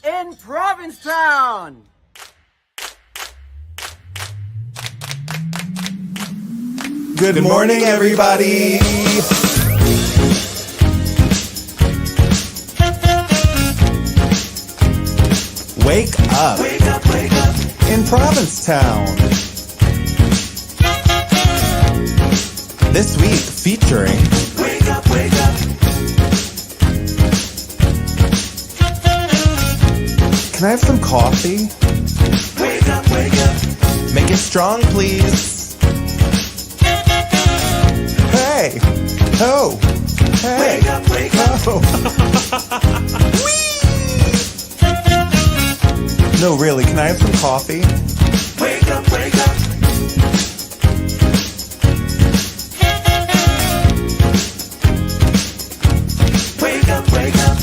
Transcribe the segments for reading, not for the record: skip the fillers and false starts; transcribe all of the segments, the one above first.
in Provincetown. Good morning, everybody. Wake up. Wake up, wake up. In Provincetown. This week featuring Wake up, wake up. Can I have some coffee? Wake up, wake up. Make it strong, please. Hey. Oh. Hey. Wake up, wake up. Oh. No, really, can I have some coffee? Wake up, wake up. Wake up, wake up.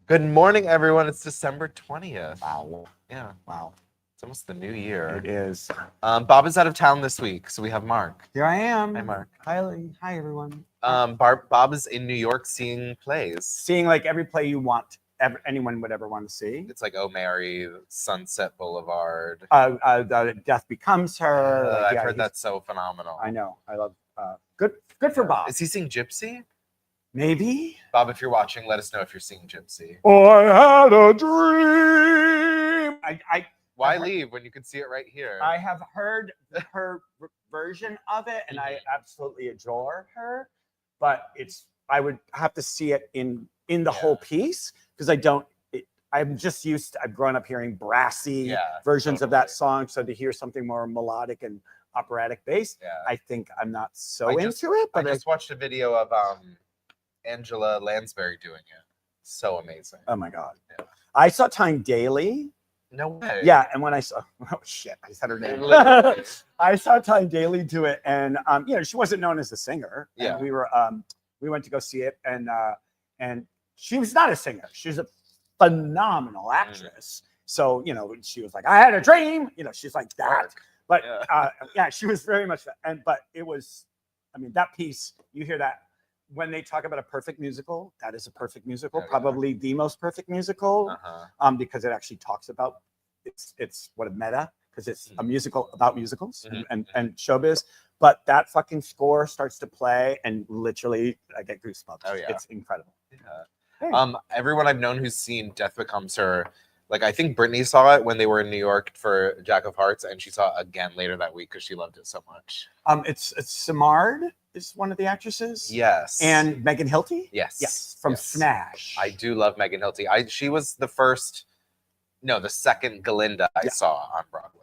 Good morning, everyone. It's December 20th. Wow. Yeah. Wow. It's almost the new year. It is. Bob is out of town this week, so we have Mark. Here I am. Hi, Mark. Hi, everyone. Bob is in New York seeing plays. Seeing like every play you want, anyone would ever want to see. It's like Oh Mary, Sunset Boulevard. Death Becomes Her. I've heard that's so phenomenal. I know. I love. Good for Bob. Is he seeing Gypsy? Maybe. Bob, if you're watching, let us know if you're seeing Gypsy. I had a dream. Why leave when you can see it right here? I have heard her version of it, and I absolutely adore her. But I would have to see it in the whole piece because I'm just used to, I've grown up hearing brassy versions of that song. So to hear something more melodic and operatic based, I think I'm not so into it. But I just watched a video of Angela Lansbury doing it. So amazing. Oh my God. Yeah. I saw Time Daily. No way. Yeah, and when I saw, oh shit, I just had her name. I saw Time Daily do it, and she wasn't known as a singer. Yeah, and we went to go see it, and she was not a singer. She's a phenomenal actress. So she was like, I had a dream. She's like that. But she was very much that. But it was, that piece. You hear that. When they talk about a perfect musical, that is a perfect musical, probably the most perfect musical, because it actually talks about it's what a meta, because it's a musical about musicals and showbiz. But that fucking score starts to play, and literally I get goosebumps. Oh yeah, it's incredible. Yeah. Hey. Everyone I've known who's seen Death Becomes Her, like I think Brittany saw it when they were in New York for Jack of Hearts, and she saw it again later that week because she loved it so much. It's Simard is one of the actresses. Yes. And Megan Hilty. Yes. From Smash. I do love Megan Hilty. She was the second Glinda I saw on Broadway.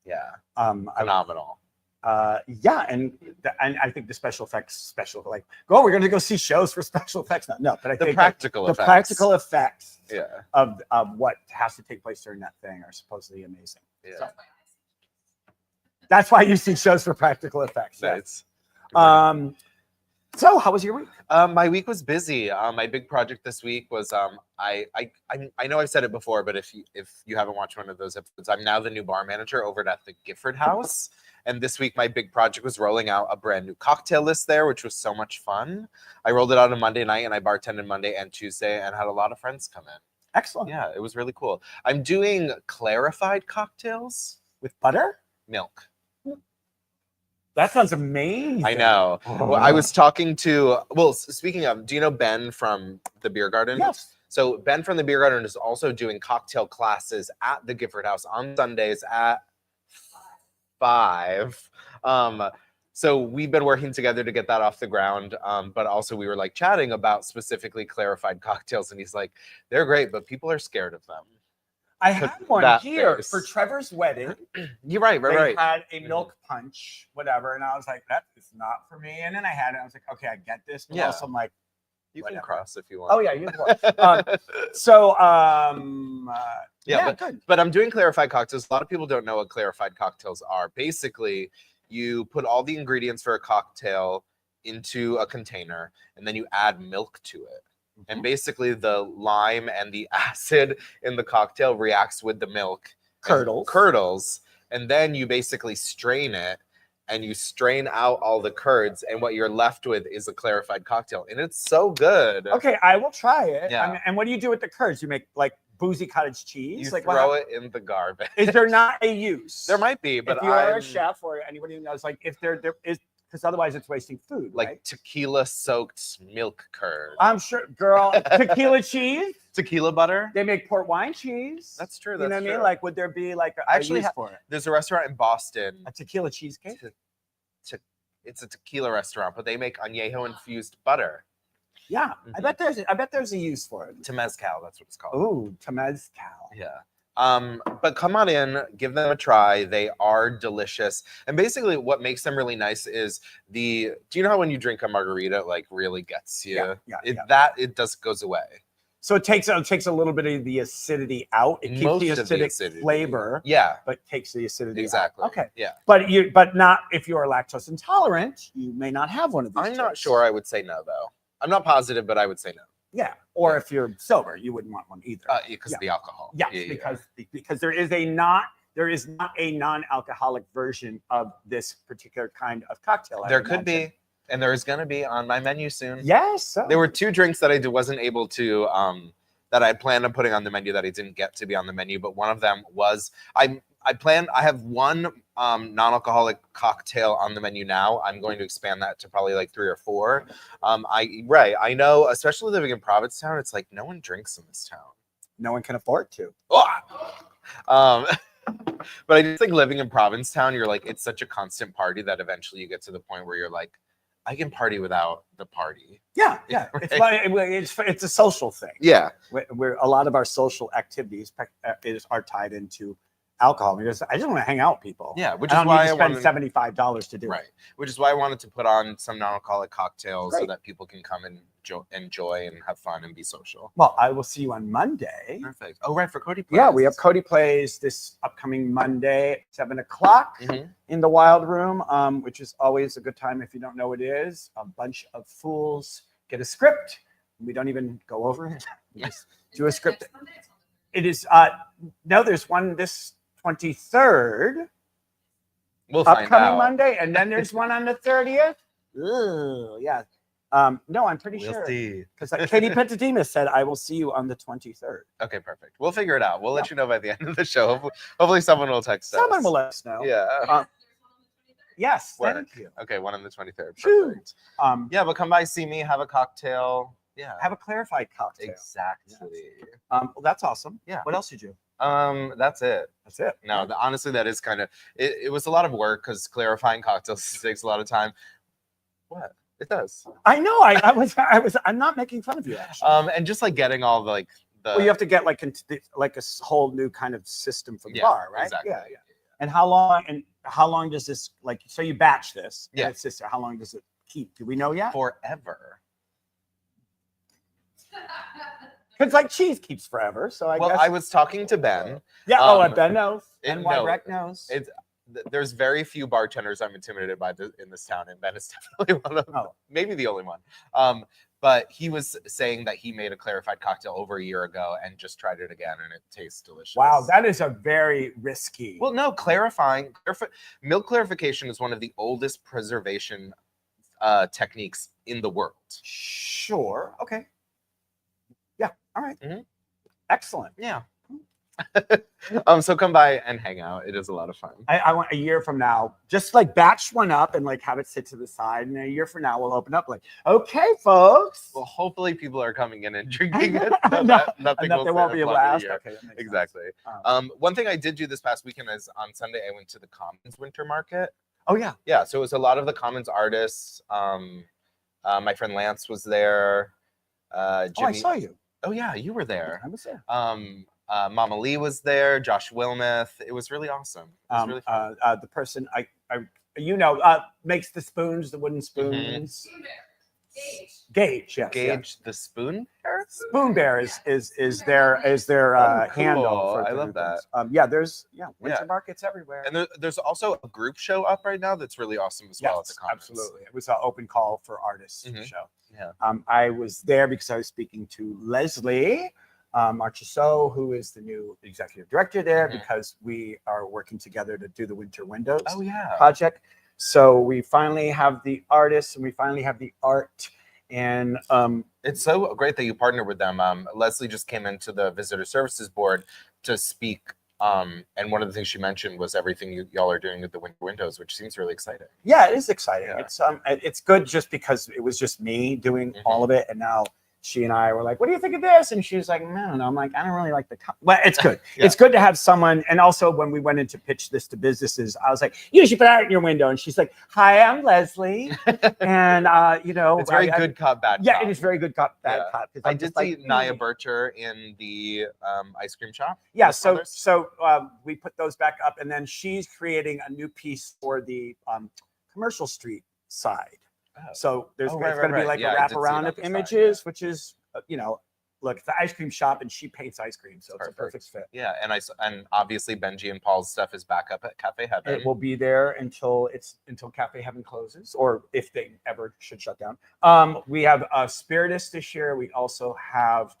Yeah. Phenomenal. And I think the special effects, we're going to go see shows for special effects. No, but I think practical effects of what has to take place during that thing are supposedly amazing. Yeah. So, that's why you see shows for practical effects. Yes. So how was your week? My week was busy. My big project this week was I know I've said it before, but if you haven't watched one of those episodes, I'm now the new bar manager over at the Gifford House. And this week, my big project was rolling out a brand new cocktail list there, which was so much fun. I rolled it out on Monday night, and I bartended Monday and Tuesday, and had a lot of friends come in. Excellent. Yeah, it was really cool. I'm doing clarified cocktails with butter, milk. That sounds amazing. I know. Well, I was talking to, speaking of, do you know Ben from the Beer Garden? Yes. So Ben from the Beer Garden is also doing cocktail classes at the Gifford House on Sundays at 5. So we've been working together to get that off the ground. But also we were like chatting about specifically clarified cocktails, and he's like, they're great, but people are scared of them. I had one here for Trevor's wedding. You're right. They had a milk punch, whatever, and I was like, that is not for me. And then I had it. I was like, okay, I get this. But also I'm like, you can cross if you want. Oh yeah, you can. Good. But I'm doing clarified cocktails. A lot of people don't know what clarified cocktails are. Basically, you put all the ingredients for a cocktail into a container, and then you add milk to it. And basically the lime and the acid in the cocktail reacts with the milk. Curdles. And then you basically strain it and you strain out all the curds, and what you're left with is a clarified cocktail, and it's so good. Okay, I will try it. Yeah. I mean, and what do you do with the curds? You make like boozy cottage cheese? You Like throw it in the garbage. Is there not a use? There might be, but if you are a chef or anybody who knows, like if there is, because otherwise it's wasting food. like right? tequila soaked milk curd. I'm sure, girl, tequila cheese. Tequila butter. They make port wine cheese. That's true. You know what I true. mean? Like, would there be like a Actually use for it? There's a restaurant in Boston. A tequila cheesecake? It's a tequila restaurant, but they make añejo infused butter. Yeah, I bet there's a use for it. Temazcal, that's what it's called. Ooh, temazcal. Yeah. But come on in, give them a try. They are delicious. And basically what makes them really nice is do you know how when you drink a margarita, it like really gets you? Yeah. It just goes away. So it takes a little bit of the acidity out. It keeps Most the of the acidic acidity. flavor, Yeah, but takes the acidity exactly. out. Okay. Yeah. But not if you are lactose intolerant, you may not have one of these. I'm not drinks. sure I would say no though. I'm not positive, but I would say no. Yeah. Or if you're sober, you wouldn't want one either. Because of the alcohol. Yes, because there is not a non-alcoholic version of this particular kind of cocktail. There could be, and there is going to be on my menu soon. Yes. There were 2 drinks that I wasn't able to that I planned on putting on the menu that I didn't get to be on the menu, but one of them was I have one non-alcoholic cocktail on the menu now. I'm going to expand that to probably like 3 or 4. I know, especially living in Provincetown, it's like no one drinks in this town. No one can afford to. But I just think living in Provincetown, you're like, it's such a constant party that eventually you get to the point where you're like, I can party without the party. Yeah. Right? It's a social thing. Yeah. Where a lot of our social activities are tied into alcohol. Because I just want to hang out with people. Yeah, which I is don't why need I to spend wanted $75 to do it. right. Which is why I wanted to put on some non-alcoholic cocktails so Great. that people can come and enjoy and have fun and be social. Well, I will see you on Monday. Perfect. Oh, right, for Cody Plays. Yeah, we have Cody Plays this upcoming Monday at 7 o'clock in the Wild Room, which is always a good time if you don't know what it is. A bunch of fools get a script. We don't even go over it. We just do a script. It is, no, there's one this 23rd. We'll find upcoming out. Monday, and then there's one on the 30th. Ugh, yeah. No, I'm pretty We'll sure. see. Because Katie Pentadema said, I will see you on the 23rd. Okay, perfect. We'll figure it out. We'll let you know by the end of the show. Hopefully someone will text us. Someone will let us know. Yeah. Yes, Work. thank you. Okay, one on the 23rd. Shoo. Perfect. Yeah, but come by, see me, have a cocktail. Yeah. Have a clarified cocktail. Exactly. Well, that's awesome. Yeah. What else did you? That's it. That's it. No, honestly, that is kind of it was a lot of work because clarifying cocktails takes a lot of time. What? It does. I know. I'm not making fun of you, actually. And just like getting all the Well, you have to get like a whole new kind of system for the bar, right? Exactly. Yeah. And how long does this, like, so you batch this? Yeah. And it's just, how long does it keep? Do we know yet? Forever. Because like cheese keeps forever. So I guess. I was talking to Ben. Yeah. And Ben knows. And no, Rec knows. There's very few bartenders I'm intimidated by in this town, and Ben is definitely one of them. Oh. Maybe the only one. But he was saying that he made a clarified cocktail over a year ago and just tried it again, and it tastes delicious. Wow, that is a very risky. Well, no, milk clarification is one of the oldest preservation techniques in the world. Sure. Okay. Yeah. All right. Mhm. Excellent. Yeah. So come by and hang out. It is a lot of fun. I want a year from now, just like batch one up and like have it sit to the side. And a year from now, we'll open up like, okay, folks. Well, hopefully people are coming in and drinking it. Nothing there won't be a blast. Okay, that makes exactly. sense. One thing I did do this past weekend is on Sunday I went to the Commons Winter Market. Oh yeah. Yeah. So it was a lot of the Commons artists. My friend Lance was there. Jimmy. Oh, I saw you. Oh yeah, you were there. I was there. Mama Lee was there. Josh Wilmuth. It was really awesome. It was really fun. The person I makes the spoons, the wooden spoons. Gage, yes. Gage, the spoon bear? Spoon Bear is their Cool. handle. For I love that. Winter markets everywhere. And there's also a group show up right now that's really awesome as well at the Commons. Absolutely. It was an open call for artists show. Yeah. I was there because I was speaking to Leslie Marchessault, who is the new executive director there, because we are working together to do the Winter Windows project. So we finally have the artists and we finally have the art. And it's so great that you partnered with them. Leslie just came into the Visitor Services Board to speak. And one of the things she mentioned was everything y'all are doing with the windows, which seems really exciting. Yeah, it is exciting. Yeah. It's good just because it was just me doing all of it, and now she and I were like, "What do you think of this?" And she was like, "I don't know." I'm like, "I don't really like the." But it's good. Yeah. It's good to have someone. And also, when we went in to pitch this to businesses, I was like, "You should put art in your window." And she's like, "Hi, I'm Leslie," and you know, it's very good cop, bad cop. Yeah, it is very good cop, bad cop. I did see Naya Bircher in the ice cream shop. Yeah, so we put those back up, and then she's creating a new piece for the Commercial Street side. So there's going to be like a wraparound of images, which is, you know, look, it's the ice cream shop and she paints ice cream. So it's a perfect fit. Yeah. And obviously Benji and Paul's stuff is back up at Cafe Heaven. It will be there until Cafe Heaven closes, or if they ever should shut down. We have Spiritus this year. We also have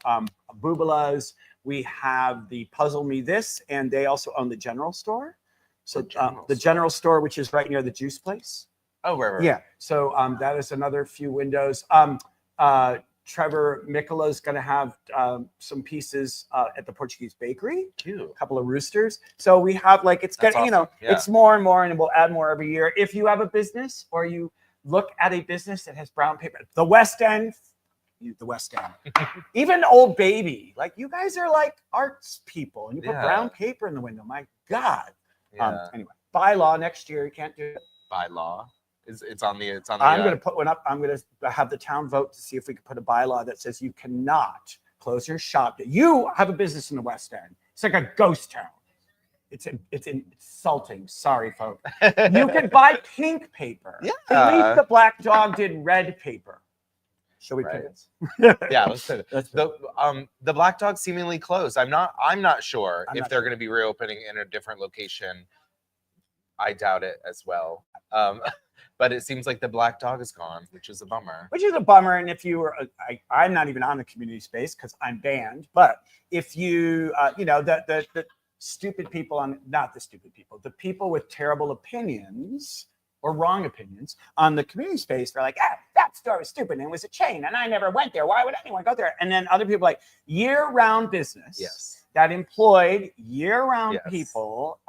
Boobalas. We have the Puzzle Me This, and they also own the General Store. So the General Store, which is right near the juice place. Oh, right. Yeah. So that is another few windows. Trevor Mikola's going to have some pieces at the Portuguese Bakery. Cute. A couple of roosters. So we have it's getting, awesome. You know, it's more and more, and we'll add more every year. If you have a business or you look at a business that has brown paper, the West End, even Old Baby, like you guys are like arts people, and you put brown paper in the window. My God. Yeah. Anyway, bylaw next year, you can't do it. Bylaw. It's on the. I'm going to put one up. I'm going to have the town vote to see if we can put a bylaw that says you cannot close your shop. You have a business in the West End. It's like a ghost town. It's insulting. Sorry, folks. You can buy pink paper. Yeah. At least the Black Dog did red paper. Shall we pick it? Yeah, let's do it. The Black Dog seemingly closed. I'm not sure if they're going to be reopening in a different location. I doubt it as well. But it seems like the Black Dog is gone, which is a bummer. And if you were, I'm not even on the community space because I'm banned. But if you, you know, the stupid people not the stupid people, the people with terrible opinions or wrong opinions on the community space, they're like, that store was stupid and it was a chain and I never went there. Why would anyone go there? And then other people like year-round business that employed year-round people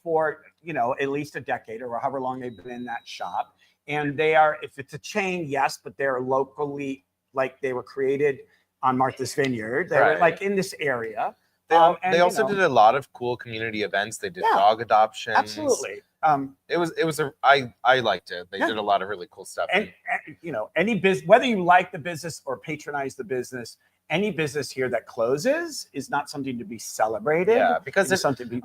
for, you know, at least a decade or however long they've been in that shop. And they are, if it's a chain, yes, but they're locally, like they were created on Martha's Vineyard. They were like in this area. They also did a lot of cool community events. They did dog adoptions. Absolutely. I liked it. They did a lot of really cool stuff. And you know, any business, whether you like the business or patronize the business, any business here that closes is not something to be celebrated. Yeah, because it's something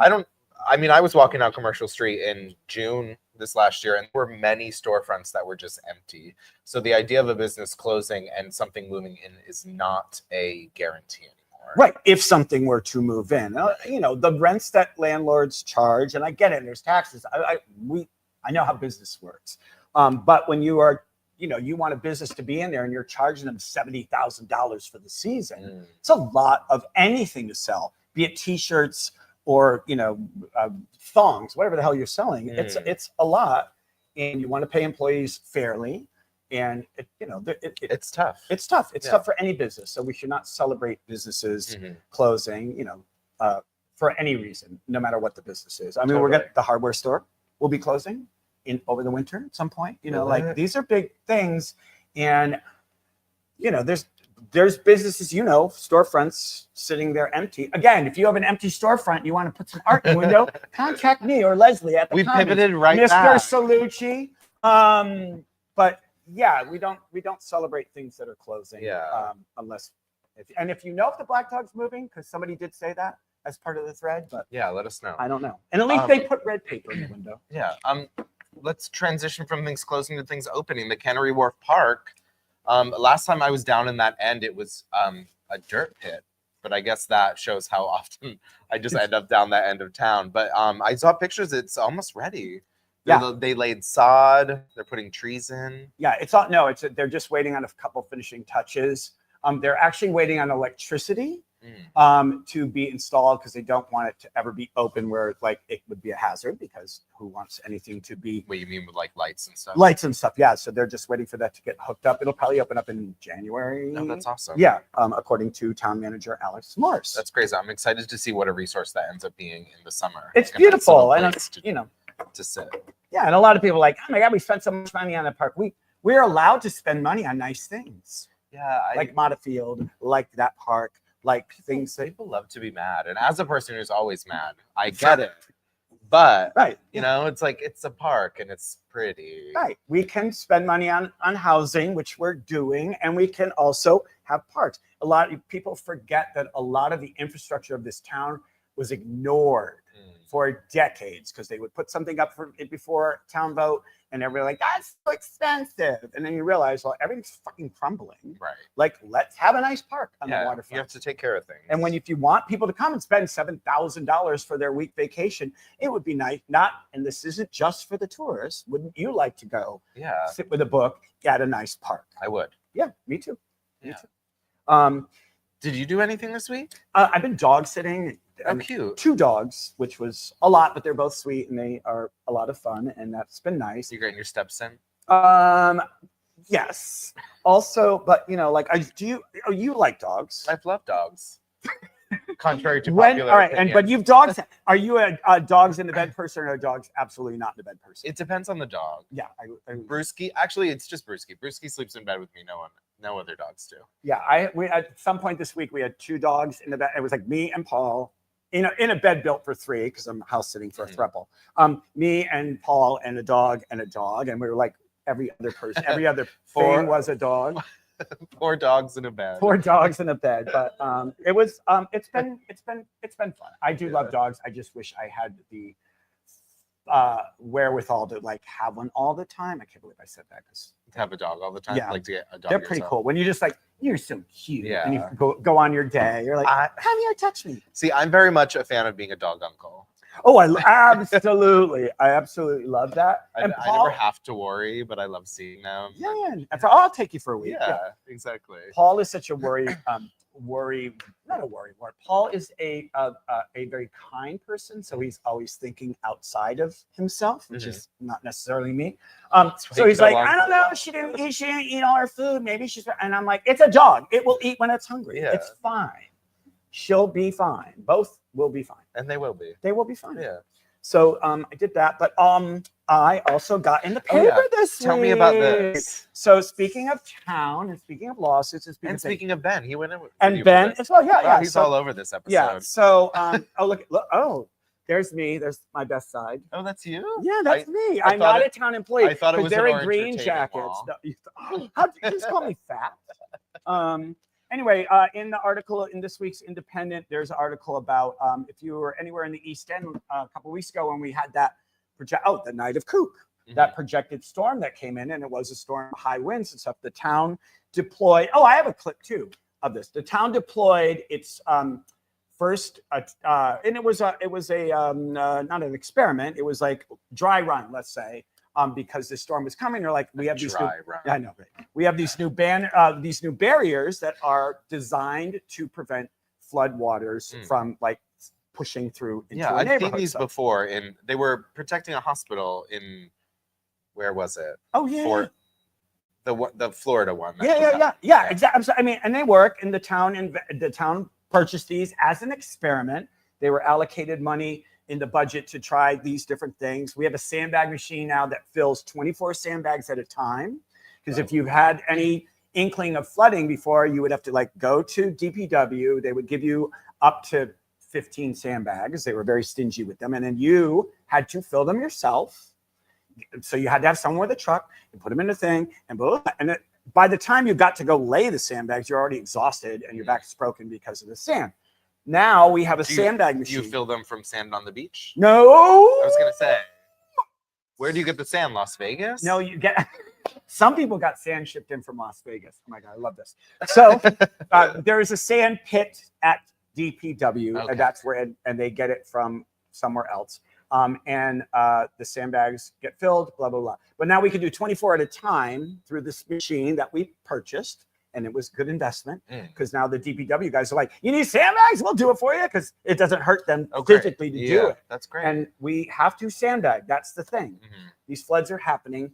I was walking down Commercial Street in June this last year, and there were many storefronts that were just empty. So the idea of a business closing and something moving in is not a guarantee anymore. Right. If something were to move in, you know, the rents that landlords charge, and I get it, there's taxes. I know how business works. But when you are, you know, you want a business to be in there and you're charging them $70,000 for the season, it's a lot of anything to sell, be it T-shirts or, you know, thongs, whatever the hell you're selling. It's a lot, and you want to pay employees fairly. And it's tough. It's tough. It's tough for any business. So we should not celebrate businesses closing, you know, for any reason, no matter what the business is. I mean, we're the hardware store will be closing over the winter at some point. You know, like these are big things, and you know, there's businesses, you know, storefronts sitting there empty. Again, if you have an empty storefront, you want to put some art in the window, contact me or Leslie at the comments. Pivoted right Mr. back. Salucci. But yeah, we don't celebrate things that are closing. Unless if you know if the Black Dog's moving, because somebody did say that as part of the thread, but let us know. I don't know. And at least they put red paper in the window. Let's transition from things closing to things opening. The Cannery Wharf Park. Last time I was down in that end, it was a dirt pit, but I guess that shows how often I just end up down that end of town. But I saw pictures; it's almost ready. They laid sod. They're putting trees in. Yeah, they're just waiting on a couple finishing touches. They're actually waiting on electricity to be installed because they don't want it to ever be open where like it would be a hazard because who wants anything to be What you mean with like lights and stuff? lights and stuff. Yeah. So they're just waiting for that to get hooked up. It'll probably open up in January. Oh, that's awesome. Yeah. According to town manager Alex Morris. That's crazy. I'm excited to see what a resource that ends up being in the summer. It's Like a nice beautiful. little And place it's, you know, to sit. yeah. And a lot of people are like, oh my God, we spent so much money on the park. We're allowed to spend money on nice things. Yeah, Like Mata Field, like that park, like things that people love to be mad. And as a person who's always mad, I get it. But right. you know, it's like it's a park and it's pretty. Right. We can spend money on housing, which we're doing, and we can also have parks. A lot of people forget that a lot of the infrastructure of this town was ignored for decades because they would put something up for it before town vote and everybody like, that's so expensive. And then you realize, well, everything's fucking crumbling. Right. Like, let's have a nice park on the waterfront. You have to take care of things. And if you want people to come and spend $7,000 for their week vacation, it would be nice. And this isn't just for the tourists. Wouldn't you like to go sit with a book at a nice park? I would. Yeah, me too. Yeah. Me too. Did you do anything this week? I've been dog sitting. Oh, cute. 2 dogs, which was a lot, but they're both sweet and they are a lot of fun, and that's been nice. You're getting your steps in? Yes. Also, but you know, like, you like dogs? I've loved dogs. Contrary to All popular right, opinion. but you've dogs. Are you a dogs in the bed person or a dogs absolutely not in the bed person? It depends on the dog. Yeah, Brewski, actually, it's just Brewski. Brewski sleeps in bed with me. No other dogs do. Yeah, we at some point this week we had 2 dogs in the bed. It was like me and Paul, in a bed built for 3 because I'm house sitting for a throuple. Me and Paul and a dog, and we were like every other person, every other thing was a dog. 4 dogs in a bed. 4 dogs in a bed, but it's been fun. I do love dogs. I just wish I had the wherewithal to like have one all the time. I can't believe I said that because to have a dog all the time. Yeah. Like to get a dog. they're pretty cool. When you just like, you're so cute, Yeah. and you go on your day, you're like, come here, touch me. See, I'm very much a fan of being a dog uncle. Oh, I absolutely love that. I And never have to worry, but I love seeing them. Yeah. I'll take you for a week. Yeah, exactly. Paul is such a not a worry word. Paul is a very kind person, so he's always thinking outside of himself, which is not necessarily me. So he's like, I don't know, she didn't eat all her food. Maybe she's, and I'm like, it's a dog. It will eat when it's hungry. Yeah. It's fine. She'll be fine. Both will be fine. And they will be. They will be fine. Yeah. So I did that, but I also got in the paper this week. Tell me about this. So speaking of town and speaking of lawsuits and speaking of Ben, he went in with and you Ben for this. as well. Yeah, yeah. He's So, all over this episode. yeah. So look. Oh, there's me. There's my best side. Oh, that's you? Yeah, that's me. I I'm thought not a town employee. I thought it was they're an in orange green retaining jackets. wall. No, how did you just call me fat? Anyway, in the article in this week's Independent, there's an article about if you were anywhere in the East End a couple weeks ago when we had that the night of Kook, that projected storm that came in, and it was a storm, high winds and stuff. The town deployed. Oh, I have a clip too of this. The town deployed its first, and it was not an experiment. It was like dry run, let's say. Because the storm was coming, they're like, we have these new, I know, right? We have these new barriers that are designed to prevent floodwaters from like pushing through into a I've neighborhood. seen these before, and they were protecting a hospital in, where was it? Oh yeah, for the Florida one. Yeah, exactly. I mean, and they work in the town, and the town purchased these as an experiment. They were allocated money in the budget to try these different things. We have a sandbag machine now that fills 24 sandbags at a time. Because if you've had any inkling of flooding before, you would have to like go to DPW. They would give you up to 15 sandbags. They were very stingy with them. And then you had to fill them yourself. So you had to have someone with a truck and put them in the thing and blah, blah, and by the time you got to go lay the sandbags, you're already exhausted and your back's broken because of the sand. Now we have a sandbag machine. Do you fill them from sand on the beach? No. I was going to say, where do you get the sand? Las Vegas? No, you get, some people got sand shipped in from Las Vegas. Oh my God, I love this. So there is a sand pit at DPW, and that's where, and they get it from somewhere else. And the sandbags get filled, blah, blah, blah. But now we can do 24 at a time through this machine that we purchased. and it was good investment because now the DPW guys are like, you need sandbags? We'll do it for you because it doesn't hurt them physically to do it. That's great. And we have to sandbag. That's the thing. These floods are happening.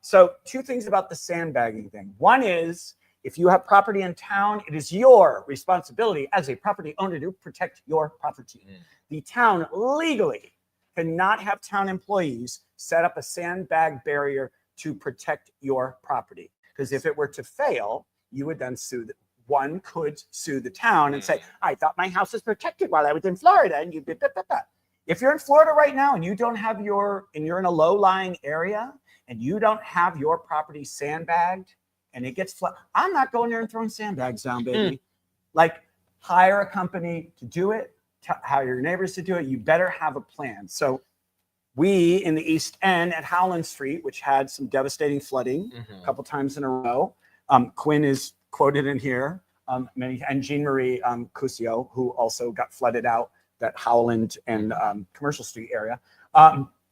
So 2 things about the sandbagging thing. One is, if you have property in town, it is your responsibility as a property owner to protect your property. The town legally cannot have town employees set up a sandbag barrier to protect your property. Because if it were to fail, you would then sue. One could sue the town and say, I thought my house was protected while I was in Florida. And you did that. If you're in Florida right now and you don't have you're in a low-lying area and you don't have your property sandbagged and it gets flooded, I'm not going there and throwing sandbags down, baby. Like, hire a company to do it, hire your neighbors to do it. You better have a plan. So we in the East End at Howland Street, which had some devastating flooding a couple times in a row. Quinn is quoted in here, and Jean Marie Cusio, who also got flooded out that Howland and Commercial Street area.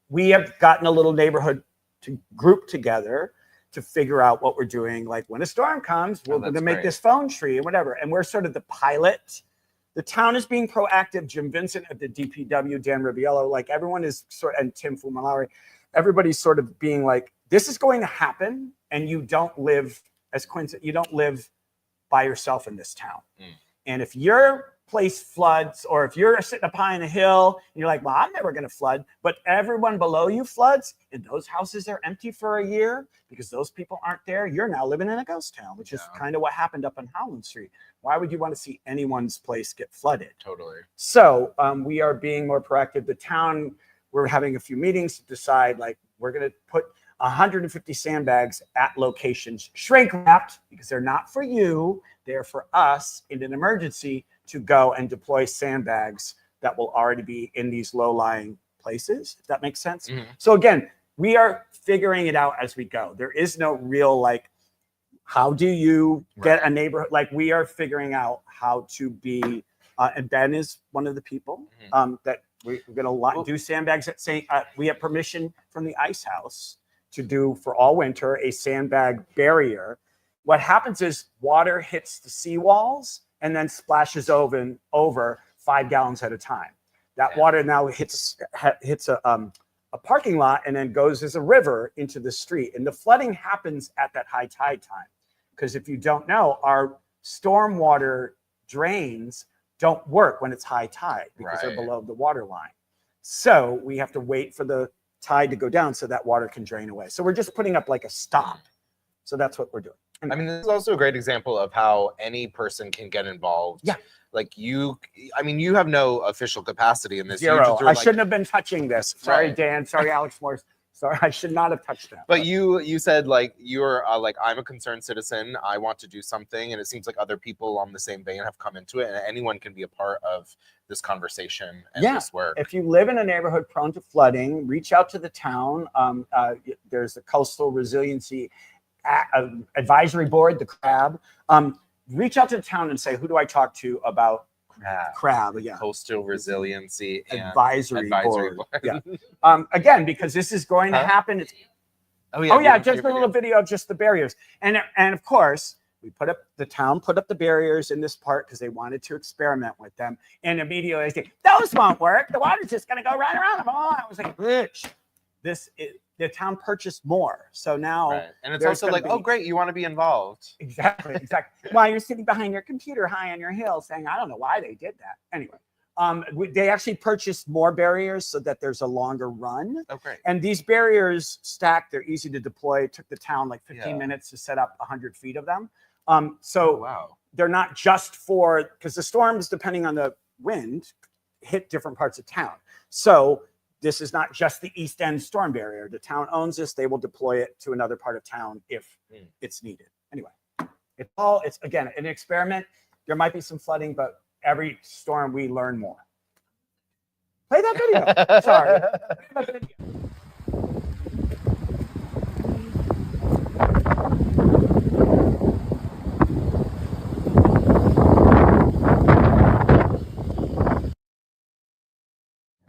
We have gotten a little neighborhood to group together to figure out what we're doing. Like, when a storm comes, we're going to make this phone tree and whatever. And we're sort of the pilot. The town is being proactive. Jim Vincent at the DPW, Dan Riviello, like, everyone is and Tim Fumalari, everybody's sort of being like, this is going to happen. And you don't live, as Quinn said, you don't live by yourself in this town. And if your place floods, or if you're sitting up high on a hill and you're like, well, I'm never going to flood, but everyone below you floods and those houses are empty for a year because those people aren't there, you're now living in a ghost town, which is kind of what happened up on Howland Street. Why would you want to see anyone's place get flooded? Totally. So we are being more proactive. The town, we're having a few meetings to decide, like, we're going to put 150 sandbags at locations, shrink wrapped, because they're not for you, they're for us in an emergency to go and deploy sandbags that will already be in these low-lying places, if that makes sense. So again, we are figuring it out as we go. There is no real, like, how do you get a neighborhood? Like, we are figuring out how to be, and Ben is one of the people that we're going to do sandbags at St. We have permission from the Ice House to do, for all winter, a sandbag barrier. What happens is water hits the seawalls and then splashes over 5 gallons at a time. That water now hits a parking lot and then goes as a river into the street. And the flooding happens at that high tide time. Because if you don't know, our stormwater drains don't work when it's high tide because they're below the water line. So we have to wait for the tide to go down so that water can drain away. So we're just putting up like a stop. So that's what we're doing. I mean, this is also a great example of how any person can get involved. Yeah. Like, you have no official capacity in this. Zero. I shouldn't have been touching this. Sorry, Dan. Sorry, Alex Morris. Sorry, I should not have touched that. But you said, like, you're like, I'm a concerned citizen. I want to do something. And it seems like other people on the same vein have come into it. And anyone can be a part of this conversation and this work. If you live in a neighborhood prone to flooding, reach out to the town. There's a Coastal Resiliency Advisory Board, the CRAB. Reach out to the town and say, who do I talk to about CRAB? Coastal Resiliency Advisory Board. Again, because this is going to happen. Just a little video of just the barriers. And of course, the town put up the barriers in this part because they wanted to experiment with them. And immediately they say, those won't work. The water's just going to go right around them all. I was like, bitch, the town purchased more. So now, and it's also like, oh, great, you want to be involved. Exactly. While you're sitting behind your computer high on your hill saying, I don't know why they did that. Anyway, they actually purchased more barriers so that there's a longer run. Oh, great. And these barriers stacked, they're easy to deploy. It took the town like 15 minutes to set up 100 feet of them. They're not just for, because the storms, depending on the wind, hit different parts of town. So this is not just the East End storm barrier. The town owns this. They will deploy it to another part of town if it's needed. Anyway, it's again, an experiment. There might be some flooding, but every storm we learn more. Play that video. Sorry. Play that video.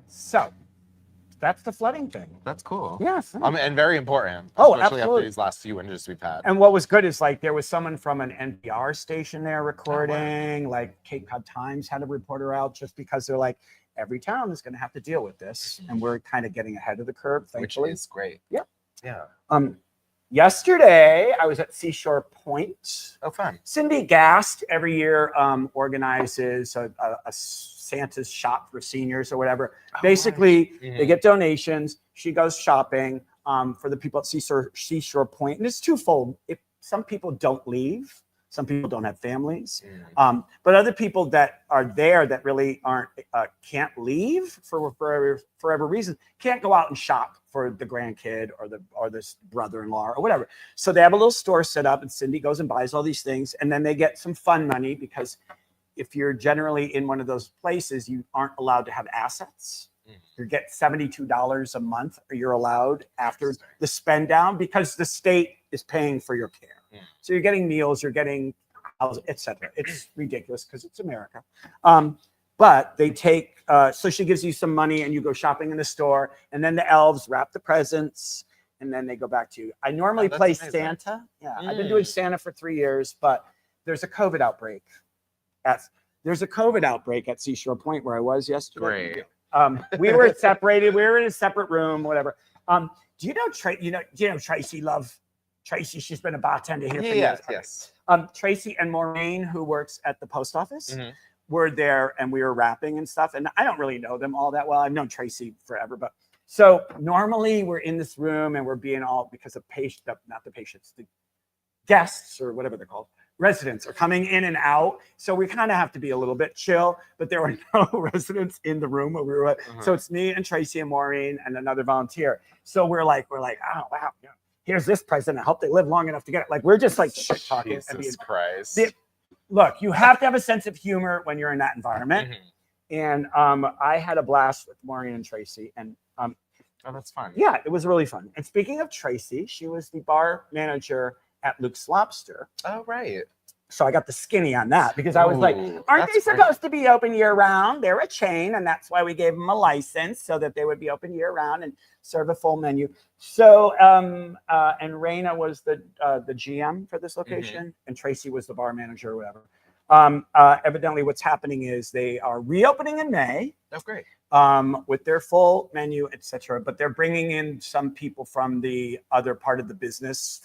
So, that's the flooding thing. That's cool. Yes. And very important. Oh, especially absolutely. after these last few winters we've had. And what was good is like there was someone from an NPR station there wow. recording. Like Cape Cod Times had a reporter out just because they're like, every town is going to have to deal with this, and we're kind of getting ahead of the curve, thankfully. Which is great. Yeah. Yeah. Yesterday I was at Seashore Point. Oh, fun. Cindy Gast every year organizes a Santa's shop for seniors or whatever. Oh, Basically, right. they get donations. She goes shopping for the people at Seashore Point, and it's twofold. If some people don't leave, some people don't have families, but other people that are there that really aren't can't leave for whatever reason, can't go out and shop for the grandkid or this brother-in-law or whatever. So they have a little store set up, and Cindy goes and buys all these things, and then they get some fun money because if you're generally in one of those places, you aren't allowed to have assets. You get $72 a month, or you're allowed after the spend down because the state is paying for your care. So you're getting meals, you're getting housing, etc. It's ridiculous because it's America. But they take, so she gives you some money and you go shopping in the store, and then the elves wrap the presents, and then they go back to you. I normally play amazing. Santa. Yeah, I've been doing Santa for 3 years, but there's a COVID outbreak. There's a COVID outbreak at Seashore Point where I was yesterday. Great. We were separated. We were in a separate room, whatever. Do you know Tracy Love? Tracy, she's been a bartender here for years. Yes. Tracy and Maureen, who works at the post office, were there, and we were rapping and stuff. And I don't really know them all that well. I've known Tracy forever, but so normally we're in this room and we're being all because of not the patients, the guests or whatever they're called. Residents are coming in and out, so we kind of have to be a little bit chill. But there were no residents in the room where we were. So it's me and Tracy and Maureen and another volunteer. So we're like, oh wow, yeah. Here's this president. I hope they live long enough to get it. Like we're just like shit talking. Jesus Christ. Look, you have to have a sense of humor when you're in that environment. And I had a blast with Maureen and Tracy, and oh, that's fun. Yeah, it was really fun. And speaking of Tracy, she was the bar manager at Luke's Lobster. Oh, right. So I got the skinny on that because I was like, aren't they supposed to be open year round? They're a chain, and that's why we gave them a license so that they would be open year round and serve a full menu. So and Raina was the GM for this location, and Tracy was the bar manager or whatever. Evidently what's happening is they are reopening in May. That's great. With their full menu, etc. But they're bringing in some people from the other part of the business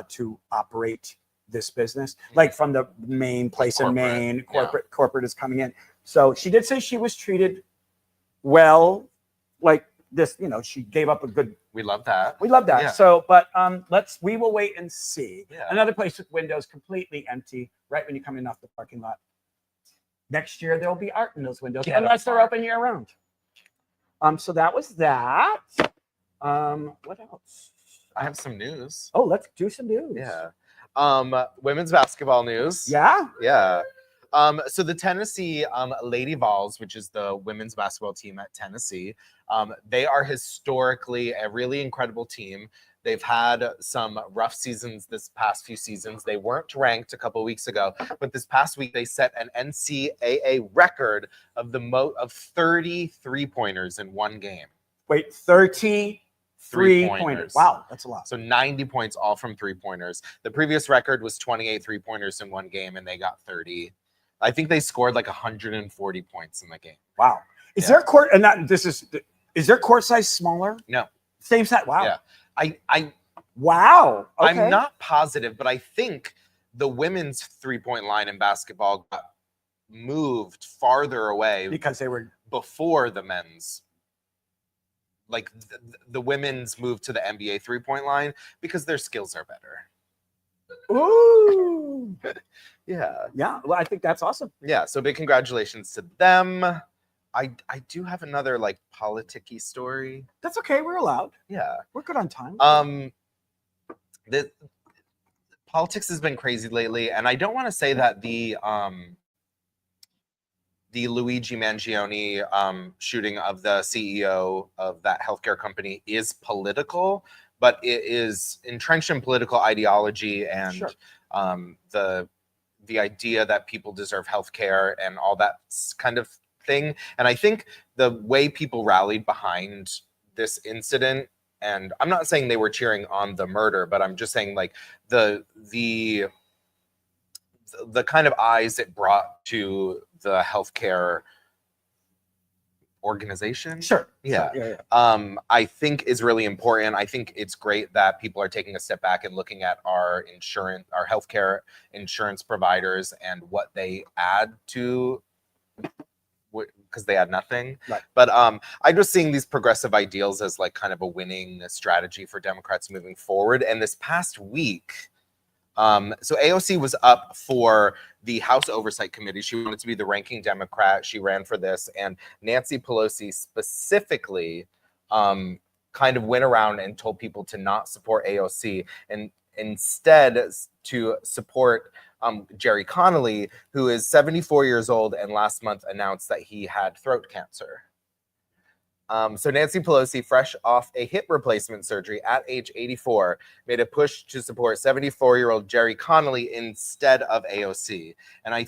to operate this business, like from the main place in Maine. Corporate is coming in. So she did say she was treated well, like this. She gave up a good. We love that. We love that. Yeah. So, but we will wait and see. Yeah. Another place with windows completely empty, right when you come in off the parking lot. Next year there will be art in those windows, unless they're open year round. So that was that. What else? I have some news. Oh, let's do some news. Yeah. Women's basketball news. Yeah. Yeah. So the Tennessee Lady Vols, which is the women's basketball team at Tennessee, they are historically a really incredible team. They've had some rough seasons this past few seasons. They weren't ranked a couple of weeks ago, but this past week they set an NCAA record of 30 3-pointers in one game. Wait, 30 3-pointers. Wow, that's a lot. So 90 points all from 3-pointers. The previous record was 28 3-pointers in one game, and they got 30. I think they scored like 140 points in the game. Wow. Is their court and is their court size smaller? No. Same size. Wow. Yeah. Wow. Okay. I'm not positive, but I think the women's 3-point line in basketball got moved farther away because they were before the men's. Like the women's moved to the NBA 3-point line because their skills are better. Ooh. Yeah. Yeah. Well, I think that's awesome. Yeah. So big congratulations to them. I do have another like politicky story. That's okay. We're allowed. Yeah. We're good on time. The politics has been crazy lately, and I don't want to say that the Luigi Mangione shooting of the CEO of that healthcare company is political, but it is entrenched in political ideology and the idea that people deserve healthcare and all that kind of thing. And I think the way people rallied behind this incident, and I'm not saying they were cheering on the murder, but I'm just saying like the kind of eyes it brought to the healthcare organization. Sure. Yeah. Sure. Yeah. I think is really important. I think it's great that people are taking a step back and looking at our healthcare insurance providers and what they add to, because they had nothing. Right. But I'm just seeing these progressive ideals as like kind of a winning strategy for Democrats moving forward. And this past week, so AOC was up for the House Oversight Committee. She wanted to be the ranking Democrat. She ran for this, and Nancy Pelosi specifically kind of went around and told people to not support AOC and instead to support Jerry Connolly, who is 74 years old and last month announced that he had throat cancer. So Nancy Pelosi, fresh off a hip replacement surgery at age 84, made a push to support 74-year-old Jerry Connolly instead of AOC. And I'm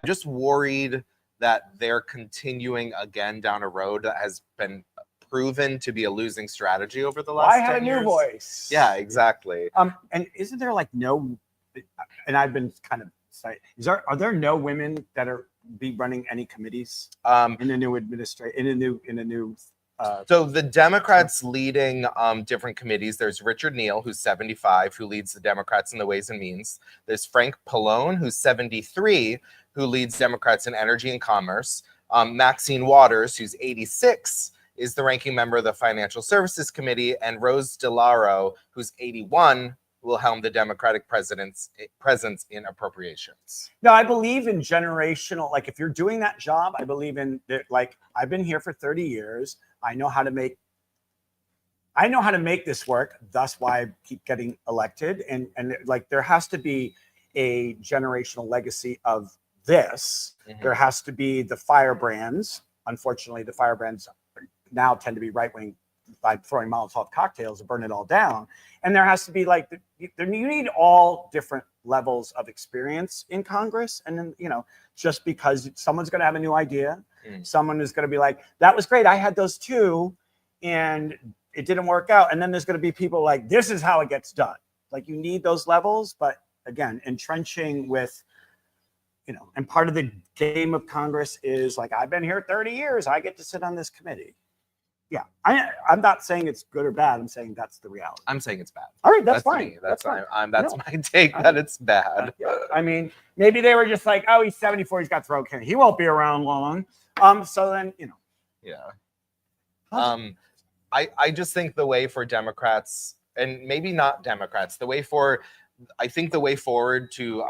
just worried that they're continuing again down a road that has been proven to be a losing strategy over the last 10 years. I had a new voice. Yeah, exactly. And isn't there like no, and I've been kind of saying, are there no women that are be running any committees in the new administration, so the Democrats leading different committees, there's Richard Neal, who's 75, who leads the Democrats in the Ways and Means. There's Frank Pallone, who's 73, who leads Democrats in Energy and Commerce. Maxine Waters, who's 86, is the ranking member of the Financial Services Committee. And Rose DeLauro, who's 81, will helm the Democratic presence in appropriations. No, I believe in generational, like if you're doing that job, I believe in that. Like I've been here for 30 years. I know how to make this work. That's why I keep getting elected. And like there has to be a generational legacy of this. Mm-hmm. There has to be the firebrands. Unfortunately, the firebrands now tend to be right-wing by throwing Molotov cocktails and burn it all down. And there has to be like, you need all different levels of experience in Congress. And then, just because someone's going to have a new idea, someone is going to be like, that was great, I had those too, and it didn't work out. And then there's going to be people like, this is how it gets done. Like you need those levels. But again, entrenching with, and part of the game of Congress is like, I've been here 30 years, I get to sit on this committee. Yeah, I'm not saying it's good or bad. I'm saying that's the reality. I'm saying it's bad. All right, that's fine. Me. That's fine. That's my take. That it's bad. Yeah. I mean, maybe they were just like, oh, he's 74. He's got throat cancer. He won't be around long. So then, Yeah. I just think the way for Democrats, and maybe not Democrats, I think the way forward to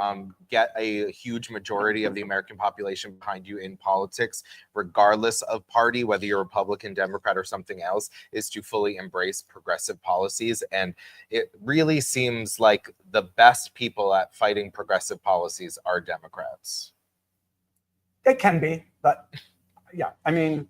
get a huge majority of the American population behind you in politics, regardless of party, whether you're Republican, Democrat, or something else, is to fully embrace progressive policies. And it really seems like the best people at fighting progressive policies are Democrats. It can be, but yeah, I mean,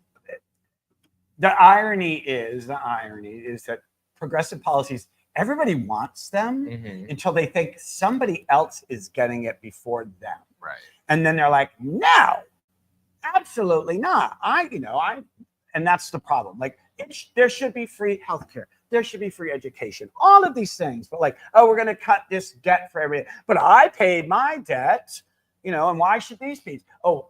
the irony is that progressive policies, everybody wants them until they think somebody else is getting it before them. Right. And then they're like, no, absolutely not. And that's the problem. Like there should be free healthcare. There should be free education, all of these things. But like, oh, we're going to cut this debt for everything. But I paid my debt, and why should these be? Oh,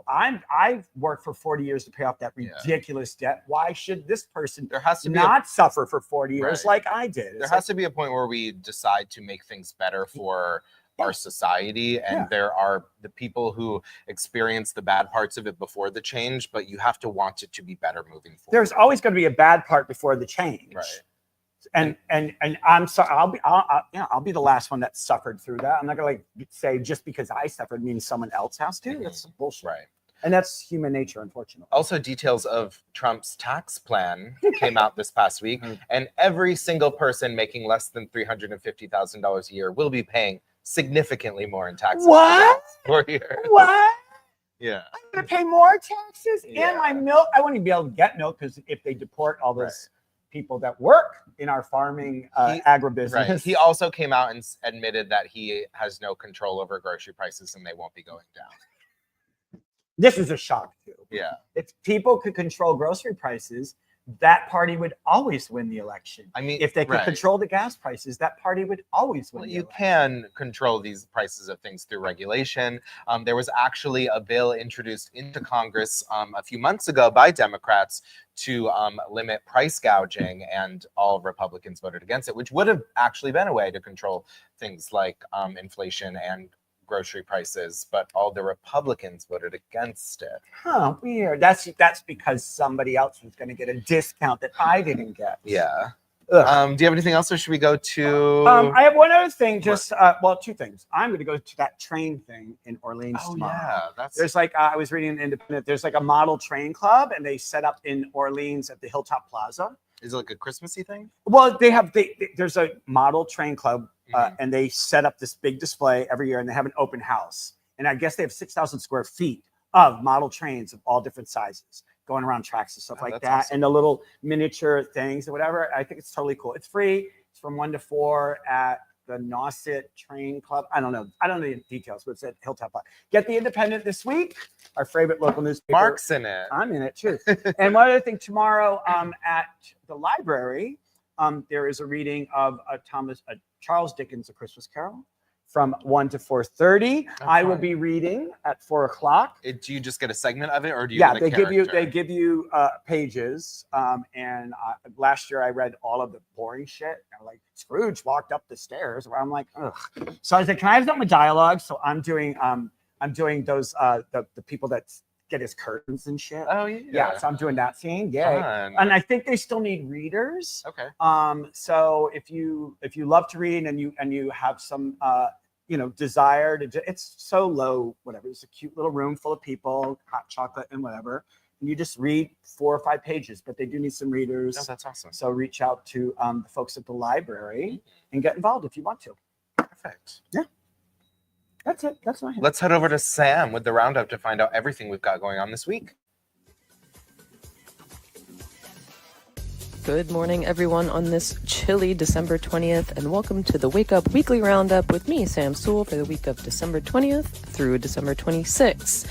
I've worked for 40 years to pay off that ridiculous debt. Why should this person not suffer for 40 years like I did? There has to be a point where we decide to make things better for our society. And there are the people who experience the bad parts of it before the change, but you have to want it to be better moving forward. There's always going to be a bad part before the change. Right. And I'm sorry, I'll be the last one that suffered through that. I'm not gonna say just because I suffered means someone else has to. That's bullshit. Right. And that's human nature, unfortunately. Also, details of Trump's tax plan came out this past week, and every single person making less than $350,000 a year will be paying significantly more in taxes. What? 4 years. What? Yeah. I'm gonna pay more taxes and my milk. I won't even be able to get milk because if they deport all those people that work in our farming agribusiness. Right. He also came out and admitted that he has no control over grocery prices and they won't be going down. This is a shock too. Yeah. If people could control grocery prices, that party would always win the election. I mean, if they could control the gas prices, that party would always win. Well, the you election. can control these prices of things through regulation. There was actually a bill introduced into Congress a few months ago by Democrats to limit price gouging, and all Republicans voted against it, which would have actually been a way to control things like inflation and grocery prices, but all the Republicans voted against it. Huh, weird. That's because somebody else was going to get a discount that I didn't get. Yeah. Ugh. Do you have anything else, or should we go to? I have one other thing. Just two things. I'm going to go to that train thing in Orleans tomorrow. Yeah, there's like I was reading in Independent. There's like a model train club, and they set up in Orleans at the Hilltop Plaza. Is it like a Christmassy thing? Well, there's a model train club, and they set up this big display every year, and they have an open house. And I guess they have 6,000 square feet of model trains of all different sizes going around tracks and stuff like that, awesome. And the little miniature things or whatever. I think it's totally cool. It's free. It's from 1 to 4 at the Nauset Train Club. I don't know the details, but it's at Hilltop. Get the Independent this week, our favorite local newspaper. Mark's in it. I'm in it too. And one other thing, tomorrow at the library, there is a reading of Charles Dickens' A Christmas Carol from 1 to 4:30. I will be reading at 4 o'clock. Do you just get a segment of it, or do you? Yeah, they give you pages. And last year I read all of the boring shit. And like Scrooge walked up the stairs, where I'm like, ugh. So I was like, can I have something with dialogue? So I'm doing those the people that get his curtains and shit. Oh yeah. Yeah. So I'm doing that scene. Yeah. And I think they still need readers. Okay. So if you love to read and you have some desire to, it's so low, whatever. It's a cute little room full of people, hot chocolate and whatever. And you just read 4 or 5 pages, but they do need some readers. Oh, that's awesome. So reach out to the folks at the library and get involved if you want to. Perfect. Yeah. That's it. That's my. Let's head over to Sam with the roundup to find out everything we've got going on this week. Good morning, everyone, on this chilly December 20th, and welcome to the Wake Up Weekly Roundup with me, Sam Sewell, for the week of December 20th through December 26th.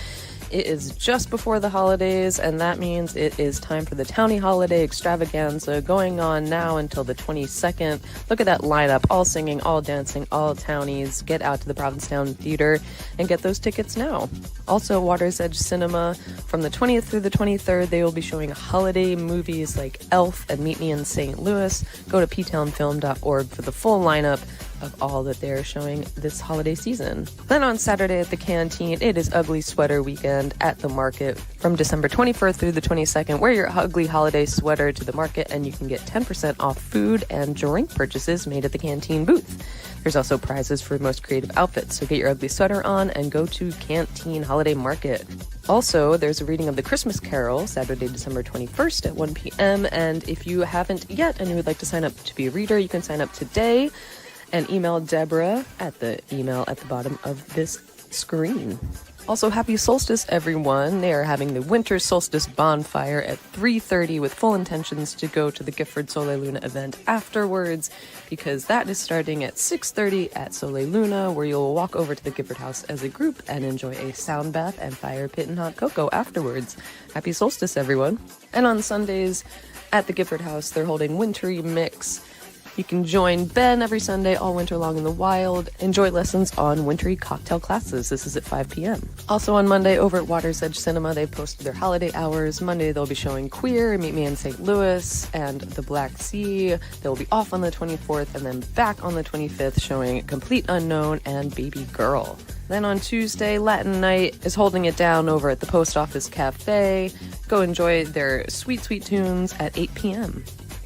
It is just before the holidays, and that means it is time for the Townie Holiday Extravaganza, going on now until the 22nd. Look at that lineup, all singing, all dancing, all Townies. Get out to the Provincetown Theater and get those tickets now. Also, Water's Edge Cinema, from the 20th through the 23rd, they will be showing holiday movies like Elf and Meet Me in St. Louis. Go to ptownfilm.org for the full lineup of all that they're showing this holiday season. Then on Saturday at the Canteen, it is Ugly Sweater Weekend at the Market from December 21st through the 22nd. Wear your ugly holiday sweater to the Market and you can get 10% off food and drink purchases made at the Canteen booth. There's also prizes for most creative outfits, so get your ugly sweater on and go to Canteen Holiday Market. Also, there's a reading of The Christmas Carol, Saturday, December 21st at 1 p.m. And if you haven't yet and you would like to sign up to be a reader, you can sign up today and email Deborah at the email at the bottom of this screen. Also, happy solstice, everyone. They are having the winter solstice bonfire at 3:30 with full intentions to go to the Gifford Sole Luna event afterwards, because that is starting at 6:30 at Sole Luna, where you'll walk over to the Gifford House as a group and enjoy a sound bath and fire pit and hot cocoa afterwards. Happy solstice, everyone. And on Sundays at the Gifford House, they're holding Wintry Mix. You can join Ben every Sunday all winter long in the wild. Enjoy lessons on wintry cocktail classes. This is at 5 p.m. Also on Monday over at Water's Edge Cinema, they posted their holiday hours. Monday they'll be showing Queer, Meet Me in St. Louis, and The Black Sea. They'll be off on the 24th and then back on the 25th showing Complete Unknown and Baby Girl. Then on Tuesday, Latin Night is holding it down over at the Post Office Cafe. Go enjoy their sweet, sweet tunes at 8 p.m.